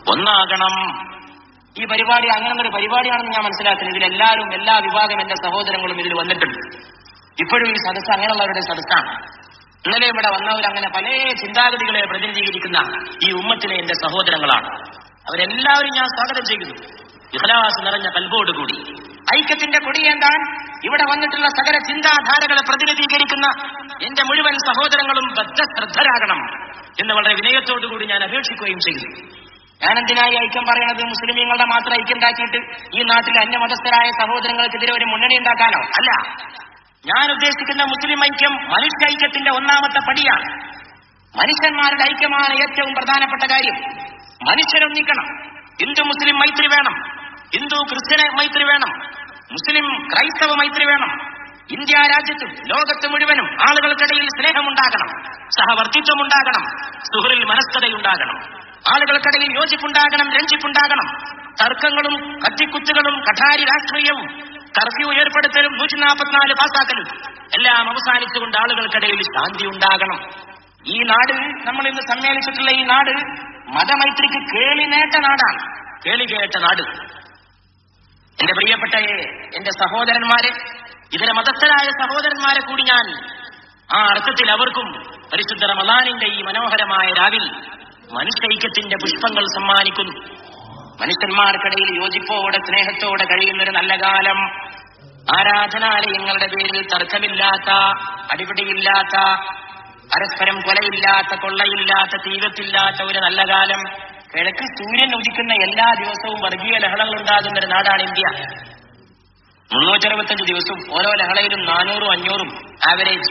ഒന്നാകണം. ഈ പരിപാടി അങ്ങനൊരു പരിപാടിയാണെന്ന് ഞാൻ മനസ്സിലാക്കുന്നത്. ഇതിലെല്ലാവരും, എല്ലാ വിഭാഗം എന്റെ സഹോദരങ്ങളും ഇതിൽ വന്നിട്ടുണ്ട്. ഇപ്പോഴും ഈ സദസ്സ് അങ്ങനെയുള്ളവരുടെ സദസ്സാണ്. ഇന്നലെ ഇവിടെ വന്നവരങ്ങനെ പല ചിന്താഗതികളെ പ്രതിനിധീകരിക്കുന്ന ഈ ഉമ്മത്തിലെ എന്റെ സഹോദരങ്ങളാണ്. അവരെല്ലാവരും ഞാൻ സ്വാഗതം ചെയ്യുന്നു, ഇഖ്ലാസ് നിറഞ്ഞ കൽബോടുകൂടി. ഐക്യത്തിന്റെ കൊടിയേന്താൻ ഇവിടെ വന്നിട്ടുള്ള സകല ചിന്താധാരകളെ പ്രതിനിധീകരിക്കുന്ന എന്റെ മുഴുവൻ സഹോദരങ്ങളും ബദ്ധശ്രദ്ധരാകണം എന്ന് വളരെ വിനയത്തോടുകൂടി ഞാൻ അപേക്ഷിക്കുകയും ചെയ്തു. ഞാനെന്തിനായി ഐക്യം പറയണത്? മുസ്ലിമീങ്ങളുടെ മാത്രം ഐക്യം ഉണ്ടാക്കിയിട്ട് ഈ നാട്ടിലെ അന്യമതസ്ഥരായ സഹോദരങ്ങൾക്കെതിരെ ഒരു മുന്നണി ഉണ്ടാക്കാനോ അല്ല. ഞാൻ ഉദ്ദേശിക്കുന്ന മുസ്ലിം ഐക്യം മനുഷ്യ ഐക്യത്തിന്റെ ഒന്നാമത്തെ പടിയാണ്. മനുഷ്യന്മാരുടെ ഐക്യമാണ് ഏറ്റവും പ്രധാനപ്പെട്ട കാര്യം. മനുഷ്യരൊന്നിക്കണം. ഹിന്ദു മുസ്ലിം മൈത്രി വേണം, ഹിന്ദു ക്രിസ്ത്യൻ മൈത്രി വേണം, മുസ്ലിം ക്രൈസ്തവ മൈത്രി വേണം. ഇന്ത്യ രാജ്യത്തും ലോകത്ത് മുഴുവനും ആളുകൾക്കിടയിൽ സ്നേഹമുണ്ടാകണം, സഹവർത്തിത്വമുണ്ടാകണം, സുഹൃൽ മനസ്കതയുണ്ടാകണം, ആളുകൾക്കിടയിൽ യോജിപ്പുണ്ടാകണം, രഞ്ജിപ്പുണ്ടാകണം. തർക്കങ്ങളും കത്തിക്കുത്തുകളും കഠാരി രാഷ്ട്രീയവും കർഫ്യൂ ഏർപ്പെടുത്തലും 144 പാസാക്കലും എല്ലാം അവസാനിച്ചുകൊണ്ട് ആളുകൾക്കിടയിൽ ശാന്തി ഉണ്ടാകണം. ഈ നാട്, നമ്മൾ ഇന്ന് സമ്മേളിച്ചിട്ടുള്ള ഈ നാട് മതമൈത്രിക്ക് കേളിനേട്ട നാടാണ്, കേളികേട്ട നാട്. എന്റെ പ്രിയപ്പെട്ട എന്റെ സഹോദരന്മാരെ, ഇതര മതസ്ഥരായ സഹോദരന്മാരെ കൂടി ഞാൻ ആ അർത്ഥത്തിൽ അവർക്കും പരിശുദ്ധ റമളാനിന്റെ ഈ മനോഹരമായ രാവിൽ മനുഷ്യൈക്യത്തിന്റെ പുഷ്പങ്ങൾ സമ്മാനിക്കുന്നു. മനുഷ്യന്മാർക്കിടയിൽ യോജിപ്പോടെ സ്നേഹത്തോടെ കഴിയുന്നൊരു നല്ല കാലം, ആരാധനാലയങ്ങളുടെ പേരിൽ തർക്കമില്ലാത്ത, അടിപിടിയില്ലാത്ത, പരസ്പരം കൊലയില്ലാത്ത, കൊള്ളയില്ലാത്ത, തീവത്തില്ലാത്ത ഒരു നല്ല കാലം. കിഴക്ക് സൂര്യൻ ഉദിക്കുന്ന എല്ലാ ദിവസവും വർഗീയ ലഹളകൾ ഉണ്ടാകുന്ന ഒരു നാടാണ് ഇന്ത്യ. 365 ദിവസവും ഓരോ ലഹളയിലും 400-500 ആവറേജ്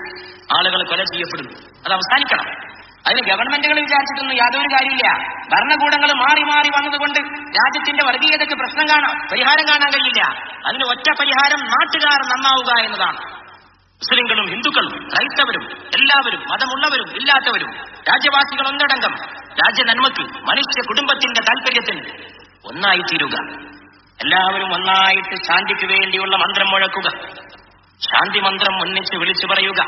ആളുകൾ കൊല ചെയ്യപ്പെടുന്നു. അത് അവസാനിക്കണം. അതിന് ഗവൺമെന്റുകൾ വിചാരിച്ചിട്ടൊന്നും യാതൊരു കാര്യമില്ല. ഭരണകൂടങ്ങൾ മാറി മാറി വന്നതുകൊണ്ട് രാജ്യത്തിന്റെ വർഗീയതയ്ക്ക് പരിഹാരം കാണാൻ കഴിയില്ല. അതിന് ഒറ്റ പരിഹാരം നാട്ടുകാർ നന്നാവുക എന്നതാണ്. മുസ്ലിങ്ങളും ഹിന്ദുക്കളും ക്രൈസ്തവരും എല്ലാവരും, മതമുള്ളവരും ഇല്ലാത്തവരും, രാജ്യവാസികൾ ഒന്നടങ്കം രാജ്യ നന്മയ്ക്ക്, മനുഷ്യ കുടുംബത്തിന്റെ താല്പര്യത്തിന് ഒന്നായിത്തീരുക. എല്ലാവരും ഒന്നായിട്ട് ശാന്തിക്ക് വേണ്ടിയുള്ള മന്ത്രം മുഴക്കുക, ശാന്തി മന്ത്രം ഒന്നിച്ച് വിളിച്ചു പറയുക.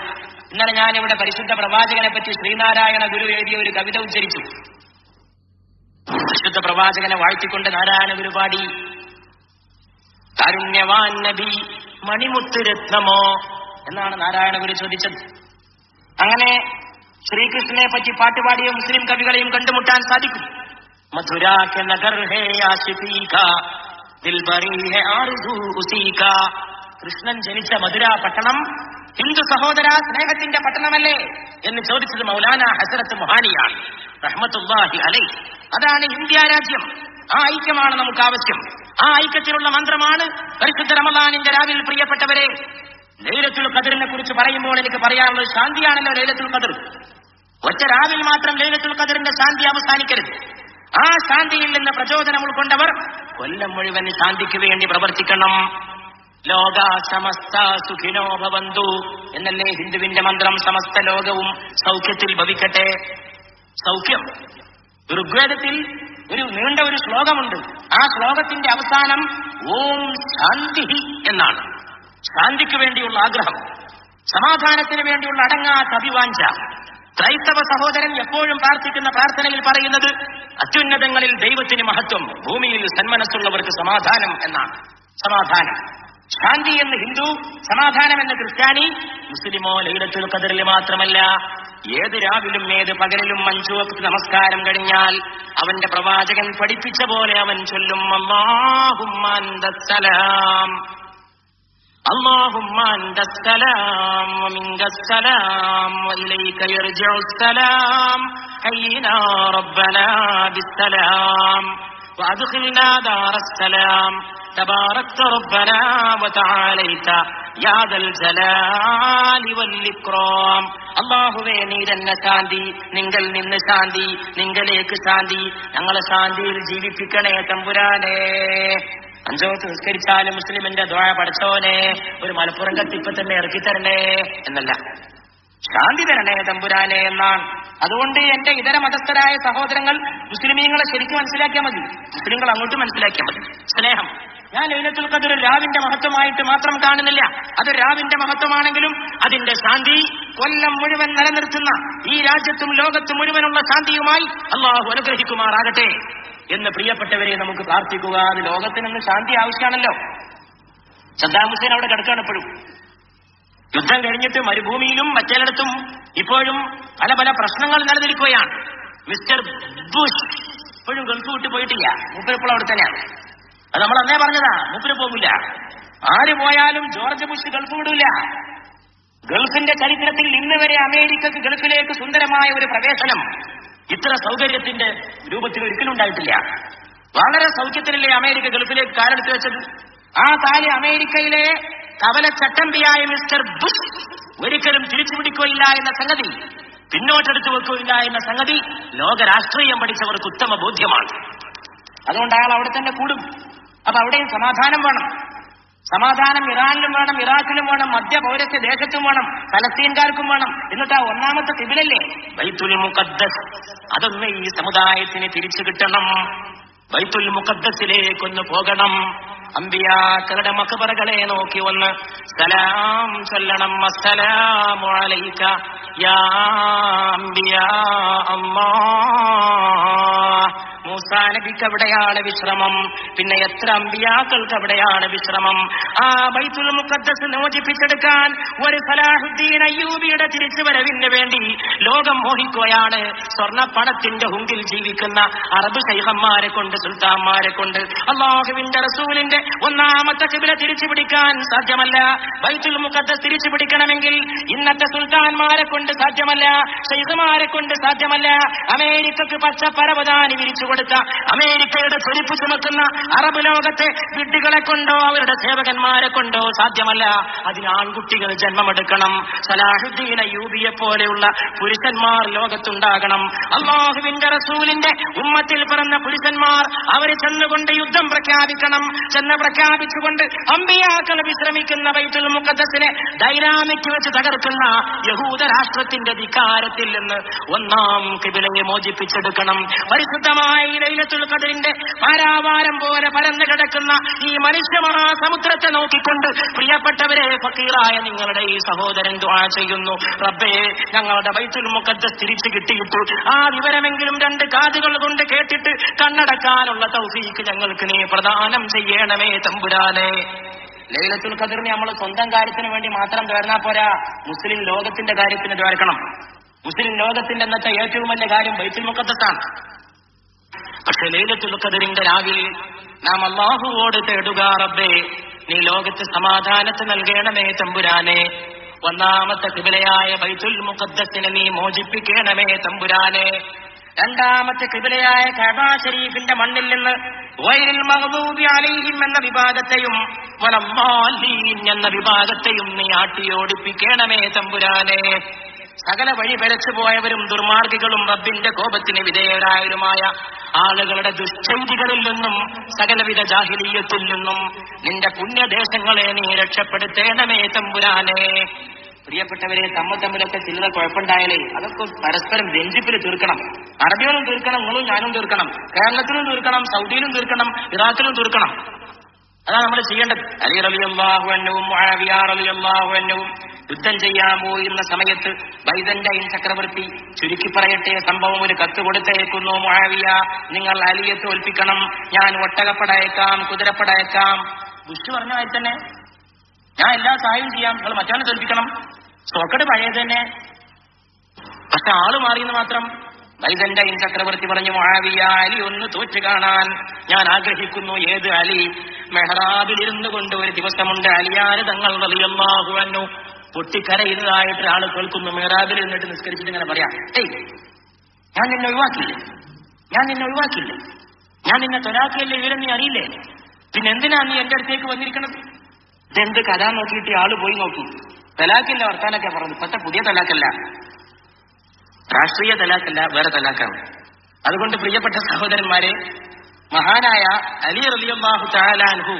ഇന്നലെ ഞാനിവിടെ പരിശുദ്ധ പ്രവാചകനെ പറ്റി ശ്രീനാരായണ ഗുരു എഴുതിയ ഒരു കവിത ഉച്ചരിച്ചു. പരിശുദ്ധ പ്രവാചകനെ വാഴ്ത്തിക്കൊണ്ട് നാരായണ ഗുരു പാടി, കാരുണ്യവാൻ നബി മണിമുത്ത് രത്നമോ എന്നാണ് നാരായണ ഗുരു ചോദിച്ചത്. അങ്ങനെ ശ്രീകൃഷ്ണനെ പറ്റി പാട്ടുപാടിയ മുസ്ലിം കവികളെയും കണ്ടുമുട്ടാൻ സാധിക്കും. മഥുരാ കെ നഗർ ഹേ ആശിഖീ കാ ദിൽബറി ഹേ ആർസൂ ഉസീ കാ. കൃഷ്ണൻ ജനിച്ച മധുര പട്ടണം ഹിന്ദു സഹോദര സ്നേഹത്തിന്റെ പട്ടണമല്ലേ എന്ന് ചോദിച്ചത് മൗലാന ഹസ്രത്ത് മുഹാനിയാണ് റഹ്മത്തുള്ളാഹി അലൈഹി. അതാണ് ഇന്ത്യ രാജ്യം. ആ ഐക്യമാണ് നമുക്ക് ആവശ്യം. ആ ഐക്യത്തിലുള്ള മന്ത്രമാണ് പരിശുദ്ധ റമളാനിന്റെ രാവിൽ പ്രിയപ്പെട്ടവരെ, ലൈലത്തുൽ ഖദറിനെ കുറിച്ച് പറയുമ്പോൾ എനിക്ക് പറയാനുള്ളത് ശാന്തിയാണല്ലോ ലൈലത്തുൽ ഖദർ. ഒറ്റ രാവിൽ മാത്രം ലൈലത്തുൽ ഖദറിന്റെ ശാന്തി അവസാനിക്കരുത്. ആ ശാന്തിയിൽ നിന്ന് പ്രചോദനം ഉൾക്കൊണ്ടവർ കൊല്ലം മുഴുവൻ ശാന്തിക്ക് വേണ്ടി പ്രവർത്തിക്കണം. ലോക സമസ്ത സുഖിനോ ഭവന്തു എന്നല്ലേ ഹിന്ദുവിന്റെ മന്ത്രം. സമസ്ത ലോകവും സൗഖ്യത്തിൽ ഭവിക്കട്ടെ. സൗഖ്യം ഋഗ്വേദത്തിൽ ഒരു നീണ്ട ഒരു ശ്ലോകമുണ്ട്. ആ ശ്ലോകത്തിന്റെ അവസാനം ഓം ശാന്തി എന്നാണ്. ശാന്തിക്ക് വേണ്ടിയുള്ള ആഗ്രഹം, സമാധാനത്തിന് വേണ്ടിയുള്ള അടങ്ങാത്ത അഭിവാഞ്ച. ക്രൈസ്തവ സഹോദരൻ എപ്പോഴും പ്രാർത്ഥിക്കുന്ന പ്രാർത്ഥനയിൽ പറയുന്നത് അത്യുന്നതങ്ങളിൽ ദൈവത്തിന് മഹത്വം, ഭൂമിയിൽ സന്മനസ്സുള്ളവർക്ക് സമാധാനം എന്നാണ്. സമാധാനം, ശാന്തി എന്ന് ഹിന്ദു, സമാധാനം എന്ന് ക്രിസ്ത്യാനി, മുസ്ലിമോ ലൈലത്തുൽ ഖദറിൽ മാത്രമല്ല ഏത് രാവിലും ഏത് പകലിലും 5 വഖ്ത് നമസ്കാരം കഴിഞ്ഞാൽ അവന്റെ പ്രവാചകൻ പഠിപ്പിച്ച പോലെ അവൻ ചൊല്ലും അല്ലാഹുമ്മ അന്തസ്സലാം اللهم أنت السلام ومنك السلام وإليك يرجع السلام حينا ربنا بالسلام وأدخلنا دار السلام تباركت ربنا وتعاليت يا ذا الجلال والإكرام. അല്ലാഹുവേ നീ തന്നെ ശാന്തി, നിങ്ങൾ നിന്ന് ശാന്തി, നിങ്ങളിലേക്ക് ശാന്തി, ഞങ്ങളെ ശാന്തിയിൽ ജീവിപ്പിക്കണേ തമ്പുരാനേ. 5 വക്ത് നിസ്കരിച്ചാലും മുസ്ലിമിന്റെ ദുആ പഠിച്ചോനെ ഒരു മലപ്പുറം കത്തിപ്പ തന്നെ ഇറക്കിത്തരണേ എന്നല്ല, ശാന്തി തരണേ തമ്പുരാനെ എന്നാണ്. അതുകൊണ്ട് എന്റെ ഇതര മതസ്ഥരായ സഹോദരങ്ങൾ മുസ്ലിമീങ്ങളെ ശരിക്കും മനസ്സിലാക്കിയാൽ മതി, മുസ്ലിങ്ങൾ അങ്ങോട്ട് മനസ്സിലാക്കിയാൽ മതി. സ്നേഹം, ഞാൻ ലൈലത്തുൽ ഖദർ രാവിന്റെ മഹത്വമായിട്ട് മാത്രം കാണുന്നില്ല. അത് രാവിന്റെ മഹത്വമാണെങ്കിലും അതിന്റെ ശാന്തി കൊല്ലം മുഴുവൻ നിലനിർത്തുന്ന, ഈ രാജ്യത്തും ലോകത്തും മുഴുവനുള്ള ശാന്തിയുമായി അല്ലാഹു അനുഗ്രഹിക്കുമാറാകട്ടെ എന്ന് പ്രിയപ്പെട്ടവരെ നമുക്ക് പ്രാർത്ഥിക്കുക. അത് ലോകത്തിനൊന്ന് ശാന്തി ആവശ്യമാണല്ലോ. സദ്ദാം ഹുസൈൻ അവിടെ കിടക്കുകയാണ് ഇപ്പോഴും. യുദ്ധം കഴിഞ്ഞിട്ട് മരുഭൂമിയിലും മറ്റേടത്തും ഇപ്പോഴും പല പല പ്രശ്നങ്ങൾ നിലനിൽക്കുകയാണ്. മിസ്റ്റർ ബുഷ് ഇപ്പോഴും ഗൾഫ് വിട്ടു പോയിട്ടില്ല. മൂപ്പരിപ്പോൾ അവിടെ തന്നെയാണ്. അത് നമ്മൾ അന്നേ പറഞ്ഞതാ, മൂപ്പര് പോകില്ല. ആര് പോയാലും ജോർജ് ബുഷ് ഗൾഫ് വിടൂല. ഗൾഫിന്റെ ചരിത്രത്തിൽ ഇന്ന് വരെ അമേരിക്കക്ക് ഗൾഫിലേക്ക് സുന്ദരമായ ഒരു പ്രവേശനം ഇത്ര സൗകര്യത്തിന്റെ രൂപത്തിൽ ഒരിക്കലും ഉണ്ടായിട്ടില്ല. വളരെ സൗഖ്യത്തിലല്ലേ അമേരിക്ക ഗൾഫിലേക്ക് കാലെടുത്ത് വെച്ചത്. ആ കാല് അമേരിക്കയിലെ കവലച്ചട്ടമ്പിയായ മിസ്റ്റർ ബുഷ് ഒരിക്കലും തിരിച്ചുപിടിക്കുകയില്ല എന്ന സംഗതി, പിന്നോട്ടെടുത്തു വെക്കുകയില്ല എന്ന സംഗതി ലോക രാഷ്ട്രീയം പഠിച്ചവർക്ക് ഉത്തമ ബോധ്യമാണ്. അതുകൊണ്ട് അയാൾ അവിടെ തന്നെ കൂടും. അപ്പൊ അവിടെയും സമാധാനം വേണം. സമാധാനം ഇറാനിലും വേണം, ഇറാഖിലും വേണം, മധ്യ പൗരസ്ത്യ ദേശത്തും വേണം, ഫലസ്തീൻകാർക്കും വേണം. എന്നിട്ട് ആ ഒന്നാമത്തെ ഖിബിലല്ലേ ബൈത്തുൽ മുഖദ്ദസ്, അതൊന്ന് ഈ സമുദായത്തിന് തിരിച്ചു കിട്ടണം. ബൈത്തുൽ മുഖദ്ദസിലേക്കൊന്ന് പോകണം. അമ്പിയാക്കളുടെ മഖബറകളെ നോക്കി ഒന്ന് സലാം ചൊല്ലണം. അസ്സലാമു അലൈക യാ അംബിയാ അല്ലാഹ്. മൂസാ നബിക്ക് അവിടെയാണ് വിശ്രമം. പിന്നെ എത്ര അമ്പിയാക്കൾക്ക് അവിടെയാണ് വിശ്രമം. ആ ബൈത്തുൽ മുഖദ്ദസ് മോചിപ്പിച്ചെടുക്കാൻ ഒരു സലാഹുദ്ദീൻ അയ്യൂബിയുടെ തിരിച്ചുവരവിന് വേണ്ടി ലോകം മോഹിക്കുകയാണ്. സ്വർണ്ണപ്പണത്തിന്റെ ഹുങ്കിൽ ജീവിക്കുന്ന അറബ് ശൈഖന്മാരെ കൊണ്ട്, സുൽത്താന്മാരെ കൊണ്ട് അല്ലാഹുവിന്റെ റസൂലിന്റെ ഒന്നാമത്തെ ഖിബ്ല തിരിച്ചു പിടിക്കാൻ സാധ്യമല്ല. ബൈത്തുൽ മുഖദ്ദസ് തിരിച്ചു പിടിക്കണമെങ്കിൽ ഇന്നത്തെ സുൽത്താൻമാരെ കൊണ്ട് സാധ്യമല്ല, ശൈഖുമാരെ കൊണ്ട് സാധ്യമല്ല. അമേരിക്കക്ക് പച്ച പരവതാനി വിരിച്ചു കൊടുത്ത, അമേരിക്കയുടെ ചെരുപ്പ് ചുമക്കുന്ന അറബ് ലോകത്തെ വിഡ്ഢികളെ കൊണ്ടോ അവരുടെ സേവകന്മാരെ കൊണ്ടോ സാധ്യമല്ല. അതിന് ആൺകുട്ടികൾ ജന്മമെടുക്കണം. സലാഹുദ്ദീൻ അയ്യൂബിയെ പോലെയുള്ള പുരുഷന്മാർ ലോകത്തുണ്ടാകണം. അല്ലാഹുവിന്റെ റസൂലിന്റെ ഉമ്മത്തിൽ പിറന്ന പുരുഷന്മാർ അവർ ചെന്നുകൊണ്ട് യുദ്ധം പ്രഖ്യാപിക്കണം. ചെന്ന് പ്രഖ്യാപിച്ചുകൊണ്ട് അമ്പിയാക്കൾ വിശ്രമിക്കുന്ന ബൈത്തുൽ മുഖദ്ദസിനെ ഡൈനാമിക് വെച്ച് തകർക്കുന്ന യഹൂദ രാഷ്ട്രത്തിന്റെ ധിക്കാരത്തിൽ നിന്ന് ഒന്നാം ഖിബലയെ മോചിപ്പിച്ചെടുക്കണം. പരിശുദ്ധമായ ലൈലത്തുൽ ഖദ്റിന്റെ പാരാവാരം പോലെ പരന്നു കിടക്കുന്ന ഈ മനുഷ്യ മഹാസമുദ്രത്തെ നോക്കിക്കൊണ്ട് പ്രിയപ്പെട്ടവരെ, ഫക്കീറായ നിങ്ങളുടെ ഈ സഹോദരൻ ദുആ ചെയ്യുന്നു, റബ്ബേ ഞങ്ങളുടെ ബൈത്തുൽ മുഖദ്ദസ് തിരിച്ചു കിട്ടിയിട്ടു ആ വിവരമെങ്കിലും രണ്ട് കാതുകൾ കൊണ്ട് കേട്ടിട്ട് കണ്ണടക്കാനുള്ള തൗഫീക്ക് ഞങ്ങൾക്ക് നീ പ്രദാനം ചെയ്യണമേ തമ്പുരാനെ. ലൈലത്തുൽ ഖദ്റിനെ നമ്മൾ സ്വന്തം കാര്യത്തിന് വേണ്ടി മാത്രം ദ്വാരനാ പോരാ, മുസ്ലിം ലോകത്തിന്റെ കാര്യത്തിന് ദ്വാരക്കണം. മുസ്ലിം ലോകത്തിന്റെ എന്നത്തെ ഏറ്റവും വലിയ കാര്യം ബൈത്തുൽ മുഖദ്ദസാണ്. പക്ഷെ ലൈലത്തുൽ ഖദ്റിന്റെ രാവിൽ നാം അല്ലാഹുവോട് തേടുക, റബ്ബേ നീ ലോകത്ത് സമാധാനത്തെ നൽകണമേ തമ്പുരാനെ. ഒന്നാമത്തെ ഖിബലയായ ബൈത്തുൽ മുഖദ്ദസിനെ നീ മോചിപ്പിക്കണമേ തമ്പുരാനെ. രണ്ടാമത്തെ ഖിബലയായ കഅബ ശരീഫിന്റെ മണ്ണിൽ നിന്ന് ഗൈറിൽ മഗ്ദൂബി അലൈഹിം എന്ന വിഭാഗത്തെയും വലദ്ദാലീൻ എന്ന വിഭാഗത്തെയും നീ ആട്ടിയോടിപ്പിക്കണമേ തമ്പുരാനെ. സകല വഴി പിഴച്ചു പോയവരും ദുർമാർഗികളും റബ്ബിന്റെ കോപത്തിന് വിധേയരായവരുമായ ആളുകളുടെ ദുശ്ചൈതികളിൽ നിന്നും സകലവിധ ജാഹിലിയ്യത്തിൽ നിന്നും നിന്റെ പുണ്യദേശങ്ങളെ നീ രക്ഷപ്പെടുത്തേണമേ തമ്പുരാനെ. പ്രിയപ്പെട്ടവരെ, തമ്മിലൊക്കെ ചില്ലറ കുഴപ്പമുണ്ടായാലേ അതൊക്കെ പരസ്പരം രഞ്ജിപ്പിൽ തീർക്കണം. അറബികളും തീർക്കണം, നിങ്ങളും ഞാനും തീർക്കണം, കേരളത്തിലും തീർക്കണം, സൗദിയിലും തീർക്കണം, ഇറാഖിലും തീർക്കണം. അതാണ് നമ്മൾ ചെയ്യേണ്ടത്. അലി റളിയല്ലാഹു അൻഹുവും മുആവിയ റളിയല്ലാഹു അൻഹുവും യുദ്ധം ചെയ്യാൻ പോയിരുന്ന സമയത്ത് ബൈസന്റൈൻ ചക്രവർത്തി, ചുരുക്കി പറയട്ടെ, സംഭവം ഒരു കത്ത് കൊടുത്തയക്കുന്നു. മുആവിയ, നിങ്ങൾ അലിയെ തോൽപ്പിക്കണം, ഞാൻ ഒട്ടകപ്പടയക്കാം, കുതിരപ്പടയക്കാം. ബുഷ് പറഞ്ഞ ആയി തന്നെ ഞാൻ എല്ലാ സഹായം ചെയ്യാം, നിങ്ങൾ മറ്റാനെ തോൽപ്പിക്കണം. സോക്കട് പഴയത് തന്നെ, പക്ഷെ ആള് മാറിയെന്ന് മാത്രം. ബൈസന്റൈൻ ചക്രവർത്തി പറഞ്ഞു, മുആവിയ, അലി ഒന്ന് തോറ്റു കാണാൻ ഞാൻ ആഗ്രഹിക്കുന്നു. ഏത് അലി? മെഹ്റാബിലിരുന്നു കൊണ്ട് ഒരു ദിവസമുണ്ട് അലിയാര് തങ്ങൾ റളിയല്ലാഹു അൻഹു പൊട്ടിക്കരയുന്നതായിട്ട് ആള് കേൾക്കുന്നു. മെഹ്റാബിൽ ഇരുന്നിട്ട് നിസ്കരിച്ചിട്ട് ഇങ്ങനെ പറയാം, ഏയ് ഞാൻ നിന്നെ ഒഴിവാക്കില്ലേ, ഞാൻ നിന്നെ തൊലാക്കിയല്ലേ, വിവരം നീ അറിയില്ലേ, പിന്നെ എന്തിനാ നീ എന്റെ അടുത്തേക്ക് വന്നിരിക്കണത്? ഇതെന്ത് കഥ നോക്കിയിട്ട് ആള് പോയി നോക്കി. തലാക്കില്ല വർത്താനൊക്കെ പറഞ്ഞു. ഇപ്പത്തെ പുതിയ തലാക്കല്ല, രാഷ്ട്രീയ തലാക്കല്ല, വേറെ തലാക്കാണ്. അതുകൊണ്ട് പ്രിയപ്പെട്ട സഹോദരന്മാരെ, മഹാനായ അലി റളിയല്ലാഹു തആല അൻഹു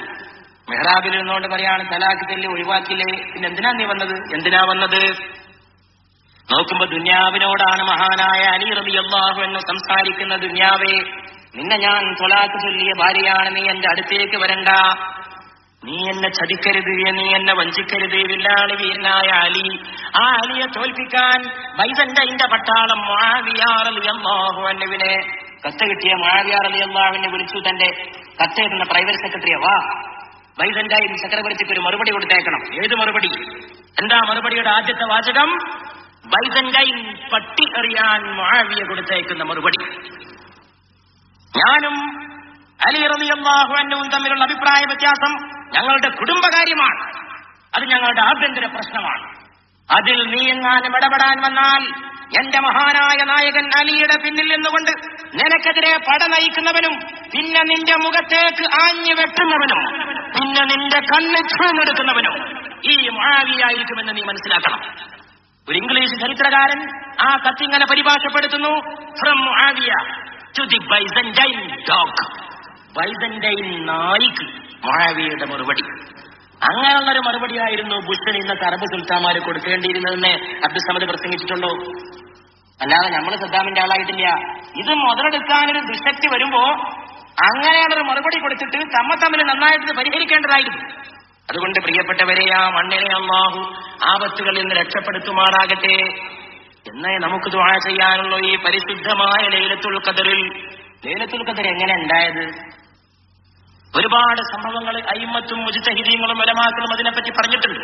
മെഹ്റാബിൽ നിന്നുകൊണ്ട് പറയാണ്, തലാക്ക് തെല്ലി ഒഴിവാക്കില്ലേ, പിന്നെ എന്തിനാ വന്നത്? നോക്കുമ്പോ ദുന്യാവിനോടാണ് മഹാനായ അലി റളിയല്ലാഹു അൻഹു സംസാരിക്കുന്ന. ദുന്യാവേ, നിന്നെ ഞാൻ തൊലാക്ക് ചൊല്ലിയ ഭാര്യയാണ്, നീ എന്റെ അടുത്തേക്ക് വരണ്ട, നീ എന്നെ ചതിക്കരുത്, നീ എന്നെ വഞ്ചിക്കരുത്. വില്ലാളി വീരനായ അലി, ആ അലിയെ തോൽപ്പിക്കാൻ ബൈസന്റൈന്റെ പട്ടാളം മുആവിയ റളിയല്ലാഹു അൻഹുവിനെ, കത്ത് കിട്ടിയ മുആവിയ റളിയല്ലാഹു അൻഹു വിളിച്ചു തന്റെ കത്തെഴുതുന്ന പ്രൈവറ്റ് സെക്രട്ടറിയെ, വാ ബൈസന്റൈൻ ചക്രവർത്തിക്ക് ഒരു മറുപടി കൊടുത്തേക്കണം. ഏത് മറുപടി? എന്താ മറുപടിയുടെ ആദ്യത്തെ വാചകം? ബൈസന്റൈൻ പട്ടി എറിയാൻ മുആവിയ കൊടുത്തേക്കുന്ന മറുപടി. ഞാനും അലി റളിയല്ലാഹു അൻഹുവും തമ്മിലുള്ള അഭിപ്രായ വ്യത്യാസം ഞങ്ങളുടെ കുടുംബകാര്യമാണ്, അത് ഞങ്ങളുടെ ആഭ്യന്തര പ്രശ്നമാണ്. അതിൽ നീ എങ്ങാനും ഇടപെടാൻ വന്നാൽ എന്റെ മഹാനായ നായകൻ അലിയുടെ പിന്നിൽ നിന്നുകൊണ്ട് നിനക്കെതിരെ പട നയിക്കുന്നവനും, പിന്നെ നിന്റെ മുഖത്തേക്ക് ആഞ്ഞു വെട്ടുന്നവനും, പിന്നെ നിന്റെ കണ്ണ് ചൂന്നെടുക്കുന്നവനും ഈ മുആവിയായിരിക്കുമെന്ന് നീ മനസ്സിലാക്കണം. ഒരു ഇംഗ്ലീഷ് ചരിത്രകാരൻ ആ കത്തിങ്ങനെ പരിഭാഷപ്പെടുത്തുന്നു, from Muawiya to the Byzantine dog, Byzantine നായിക്ക് മുആവിയയുടെ മറുപടി. അങ്ങനെയുള്ളൊരു മറുപടിയായിരുന്നു ബുഷിന് ഇന്നത്തെ അറബ് സുൽത്താന്മാര് കൊടുക്കേണ്ടിയിരുന്നതെന്ന് അബ്ദുസമദ് പ്രസംഗിച്ചിട്ടുണ്ടോ? അല്ലാതെ നമ്മൾ സദ്ദാമിന്റെ ആളായിട്ടില്ല. ഇത് മുതലെടുക്കാനൊരു ദുശക്തി വരുമ്പോ അങ്ങനെയുള്ളൊരു മറുപടി കൊടുത്തിട്ട് തമ്മിൽ നന്നായിട്ട് പരിഹരിക്കേണ്ടതായിരുന്നു. അതുകൊണ്ട് പ്രിയപ്പെട്ടവരെ, ആ മണ്ണിനെ അല്ലാഹു ആപത്തുകളിൽ നിന്ന് രക്ഷപ്പെടുത്തുമാറാകട്ടെ എന്നേ നമുക്ക് ദുആ ചെയ്യാനുള്ള. ഈ പരിശുദ്ധമായ ലൈലത്തുൽ ഖദറിൽ ലൈലത്തുൽ ഖദർ എങ്ങനെ ഉണ്ടായത്? ഒരുപാട് സംഭവങ്ങൾ അയിമ്മത്തും മുജ്തഹിദീങ്ങളും ഉലമാക്കളും അതിനെപ്പറ്റി പറഞ്ഞിട്ടുണ്ട്.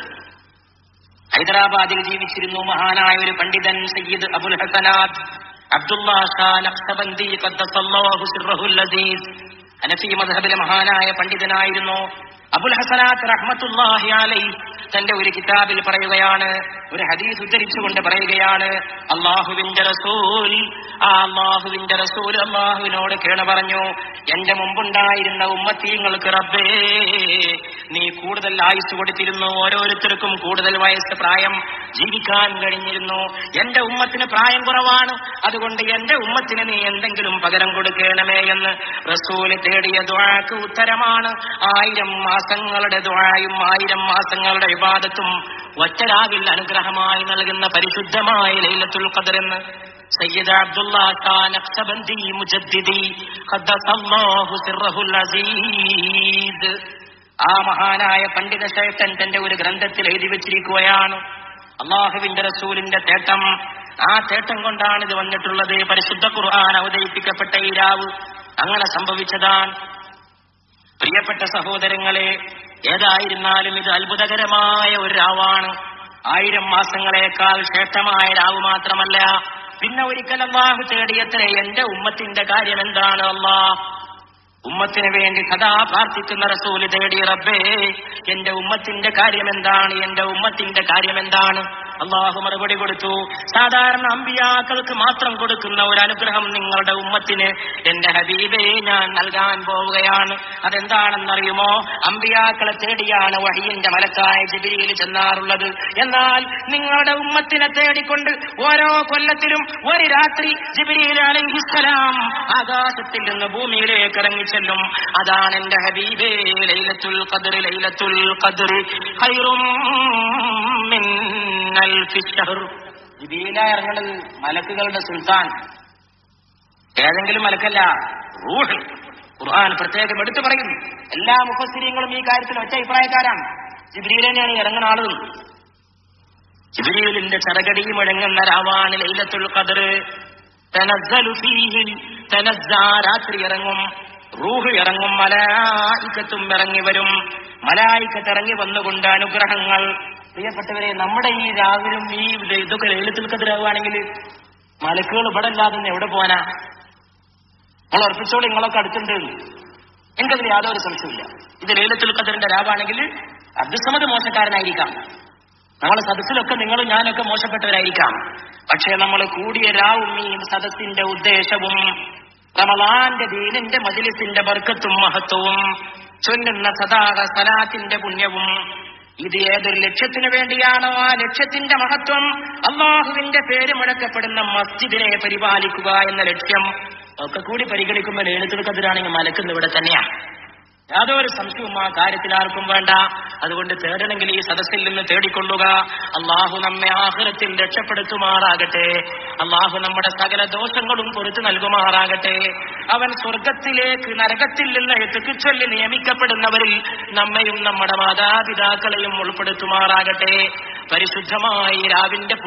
ഹൈദരാബാദിൽ ജീവിച്ചിരുന്നു മഹാനായ ഒരു പണ്ഡിതൻ സയ്യിദ് അബുൽ ഹസനാത്ത് അബ്ദുല്ലാ ഷാ നഖ്ശബന്ദി ഖദ്ദസല്ലാഹു സിർറഹുൽ അസീസ്. ഹനഫി മദ്ഹബിലെ മഹാനായ പണ്ഡിതനായിരുന്നു അബുൽ ഹസനാത്ത് റഹ്മത്തുള്ളാഹി അലൈഹി. തന്റെ ഒരു കിതാബിൽ പറയുകയാണ്, ഒരു ഹദീസ് ഉദ്ധരിച്ചുകൊണ്ട് പറയുകയാണ്, അള്ളാഹുവിന്റെ റസൂൽ അള്ളാഹുവിനോട് കേണ പറഞ്ഞു, എന്റെ മുമ്പുണ്ടായിരുന്ന ഉമ്മത്തീങ്ങൾക്ക് റബ്ബേ നീ കൂടുതൽ ആയുസ് കൊടുത്തിരുന്നു, ഓരോരുത്തർക്കും കൂടുതൽ വയസ്സ് പ്രായം ജീവിക്കാൻ കഴിഞ്ഞിരുന്നു. എന്റെ ഉമ്മത്തിന് പ്രായം കുറവാണ്, അതുകൊണ്ട് എന്റെ ഉമ്മത്തിന് നീ എന്തെങ്കിലും പകരം കൊടുക്കണമേ എന്ന് റസൂല് തേടിയ ദുആക്ക് ഉത്തരമാണ് 1000 മാസങ്ങളുടെ ദുആയും 1000 മാസങ്ങളുടെ ഇബാദത്തും ഒറ്റരാവിൽ അനുഗ്രഹമായി നൽകുന്ന പരിശുദ്ധമായ ലൈലത്തുൽ ഖദർ എന്ന് സയ്യിദ് അബ്ദുല്ലാ ഷാ നഖ്ശബന്ദി മുജദ്ദിദി ഖദ്ദസല്ലാഹു സിർറഹുൽ അസീസ് ആ മഹാനായ പണ്ഡിത ശ്രേഷ്ഠൻ തന്റെ ഒരു ഗ്രന്ഥത്തിൽ എഴുതി വെച്ചിരിക്കുകയാണ് അള്ളാഹുവിന്റെ റസൂലിന്റെ തേട്ടം. ആ തേട്ടം കൊണ്ടാണ് ഇത് വന്നിട്ടുള്ളത്. പരിശുദ്ധ ഖുർആൻ അവതരിപ്പിക്കപ്പെട്ട ഈ രാവ് അങ്ങനെ സംഭവിച്ചതാണ്. പ്രിയപ്പെട്ട സഹോദരങ്ങളെ, ഏതായിരുന്നാലും ഇത് അത്ഭുതകരമായ ഒരു രാവാണ്. 1000 മാസങ്ങളെക്കാൾ ശ്രേഷ്ഠമായ രാവ് മാത്രമല്ല, പിന്നെ ഒരിക്കൽ അല്ലാഹു തേടിയത്രേ, എന്റെ ഉമ്മത്തിന്റെ കാര്യം എന്താണ്? അല്ലാഹ് ഉമ്മത്തിന് വേണ്ടി സദാ പ്രാർത്ഥിക്കുന്ന റസൂല് തേടി, റബ്ബേ എന്റെ ഉമ്മത്തിന്റെ കാര്യം എന്താണ്, എന്റെ ഉമ്മത്തിന്റെ കാര്യം എന്താണ്? അള്ളാഹു മറുപടി കൊടുത്തു, സാധാരണ അമ്പിയാക്കൾക്ക് മാത്രം കൊടുക്കുന്ന ഒരു അനുഗ്രഹം നിങ്ങളുടെ ഉമ്മത്തിന് എന്റെ ഹബീബേ ഞാൻ നൽകാൻ പോവുകയാണ്. അതെന്താണെന്നറിയുമോ? അമ്പിയാക്കളെ തേടിയാണ് വഹയിന്റെ മലക്കായ ജിബ്രീൽ ചെന്നാറുള്ളത്. എന്നാൽ നിങ്ങളുടെ ഉമ്മത്തിനെ തേടിക്കൊണ്ട് ഓരോ കൊല്ലത്തിലും ഒരു രാത്രി ജിബ്രീൽ അലൈഹിസ്സലാം ആകാശത്തിൽ നിന്ന് ഭൂമിയിലേക്ക് ഇറങ്ങിച്ചെല്ലും. അതാണ് എന്റെ ഹബീബേ ലൈലത്തുൽ ഖദ്ർ. ലൈലത്തുൽ ഖദ്ർ ഖൈറും മിൻ ജിബ്രീലായി മലക്കുകളുടെ സുൽത്താൻ, ഏതെങ്കിലും മലക്കല്ല, റൂഹ്. ഖുർആൻ പ്രത്യേകം എടുത്തു പറയുന്നു. എല്ലാ മുഫസ്സിരീങ്ങളും ഈ കാര്യത്തിൽ ഒറ്റ അഭിപ്രായക്കാരാണ്. ജിബ്രീൽ തന്നെയാണ് ഇറങ്ങുന്ന ആളുകൾ. ജിബ്രീലിന്റെ ചറകടി മുഴങ്ങുന്ന രാവാണ് ലൈലത്തുൽ ഖദ്ർ. തനസ്സലു ഫീഹി തനസ്സാ, രാത്രി ഇറങ്ങും, റൂഹ് ഇറങ്ങും, മലായികത്തും ഇറങ്ങി വരും. മലായികത്ത് ഇറങ്ങി വന്നുകൊണ്ട് അനുഗ്രഹങ്ങൾ. പ്രിയപ്പെട്ടവരെ, നമ്മുടെ ഈ രാവിലും ഈ ഇതൊക്കെ ലൈലത്തുൽ ഖദ്ർ ആവുകയാണെങ്കിൽ മലക്കുകൾ ഇവിടെ അല്ലാതെ എവിടെ പോകാനാ? നിങ്ങൾ ഉറപ്പിച്ചോളൂ, നിങ്ങളൊക്കെ അടുത്തുണ്ട്, എനിക്കതിൽ യാതൊരു സംശയമില്ല. ഇത് ലൈലത്തുൽ ഖദ്റിന്റെ രാവാണെങ്കിൽ അബ്ദുസ്സമദ് മോശക്കാരനായിരിക്കാം, നമ്മളെ സദസ്സിലൊക്കെ നിങ്ങളും ഞാനൊക്കെ മോശപ്പെട്ടവരായിരിക്കാം. പക്ഷേ നമ്മൾ കൂടിയ രാവും ഈ സദസ്സിന്റെ ഉദ്ദേശവും റമളാന്റെ ദീനിന്റെ മജ്ലിസിന്റെ ബർക്കത്തും മഹത്വവും ചൊല്ലുന്ന സദാക സലാത്തിന്റെ പുണ്യവും, ഇത് ഏതൊരു ലക്ഷ്യത്തിനു വേണ്ടിയാണോ ആ ലക്ഷ്യത്തിന്റെ മഹത്വം, അള്ളാഹുവിന്റെ പേര് മുഴക്കപ്പെടുന്ന മസ്ജിദിനെ പരിപാലിക്കുക എന്ന ലക്ഷ്യം ഒക്കെ കൂടി പരിഗണിക്കുമ്പോൾ ലൈലത്തുൽ ഖദ്റാണെങ്കിൽ മലക്കുന്ന ഇവിടെ തന്നെയാണ്. യാതൊരു സംശയവും ആ കാര്യത്തിൽ ആർക്കും വേണ്ട. അതുകൊണ്ട് തേടണമെങ്കിൽ ഈ സദസ്സിൽ നിന്ന് തേടിക്കൊള്ളുക. അള്ളാഹു നമ്മെ ആഖിറത്തിൽ രക്ഷപ്പെടുത്തുമാറാകട്ടെ. അള്ളാഹു നമ്മുടെ സകല ദോഷങ്ങളും പൊറുത്തു നൽകുമാറാകട്ടെ. അവൻ സ്വർഗത്തിലേക്ക് നരകത്തിൽ നിന്ന് എത്തിച്ചൊല്ലി നിയമിക്കപ്പെടുന്നവരിൽ നമ്മയും നമ്മുടെ മാതാപിതാക്കളെയും ഉൾപ്പെടുത്തുമാറാകട്ടെ. പരിശുദ്ധമായി രാവിന്റെ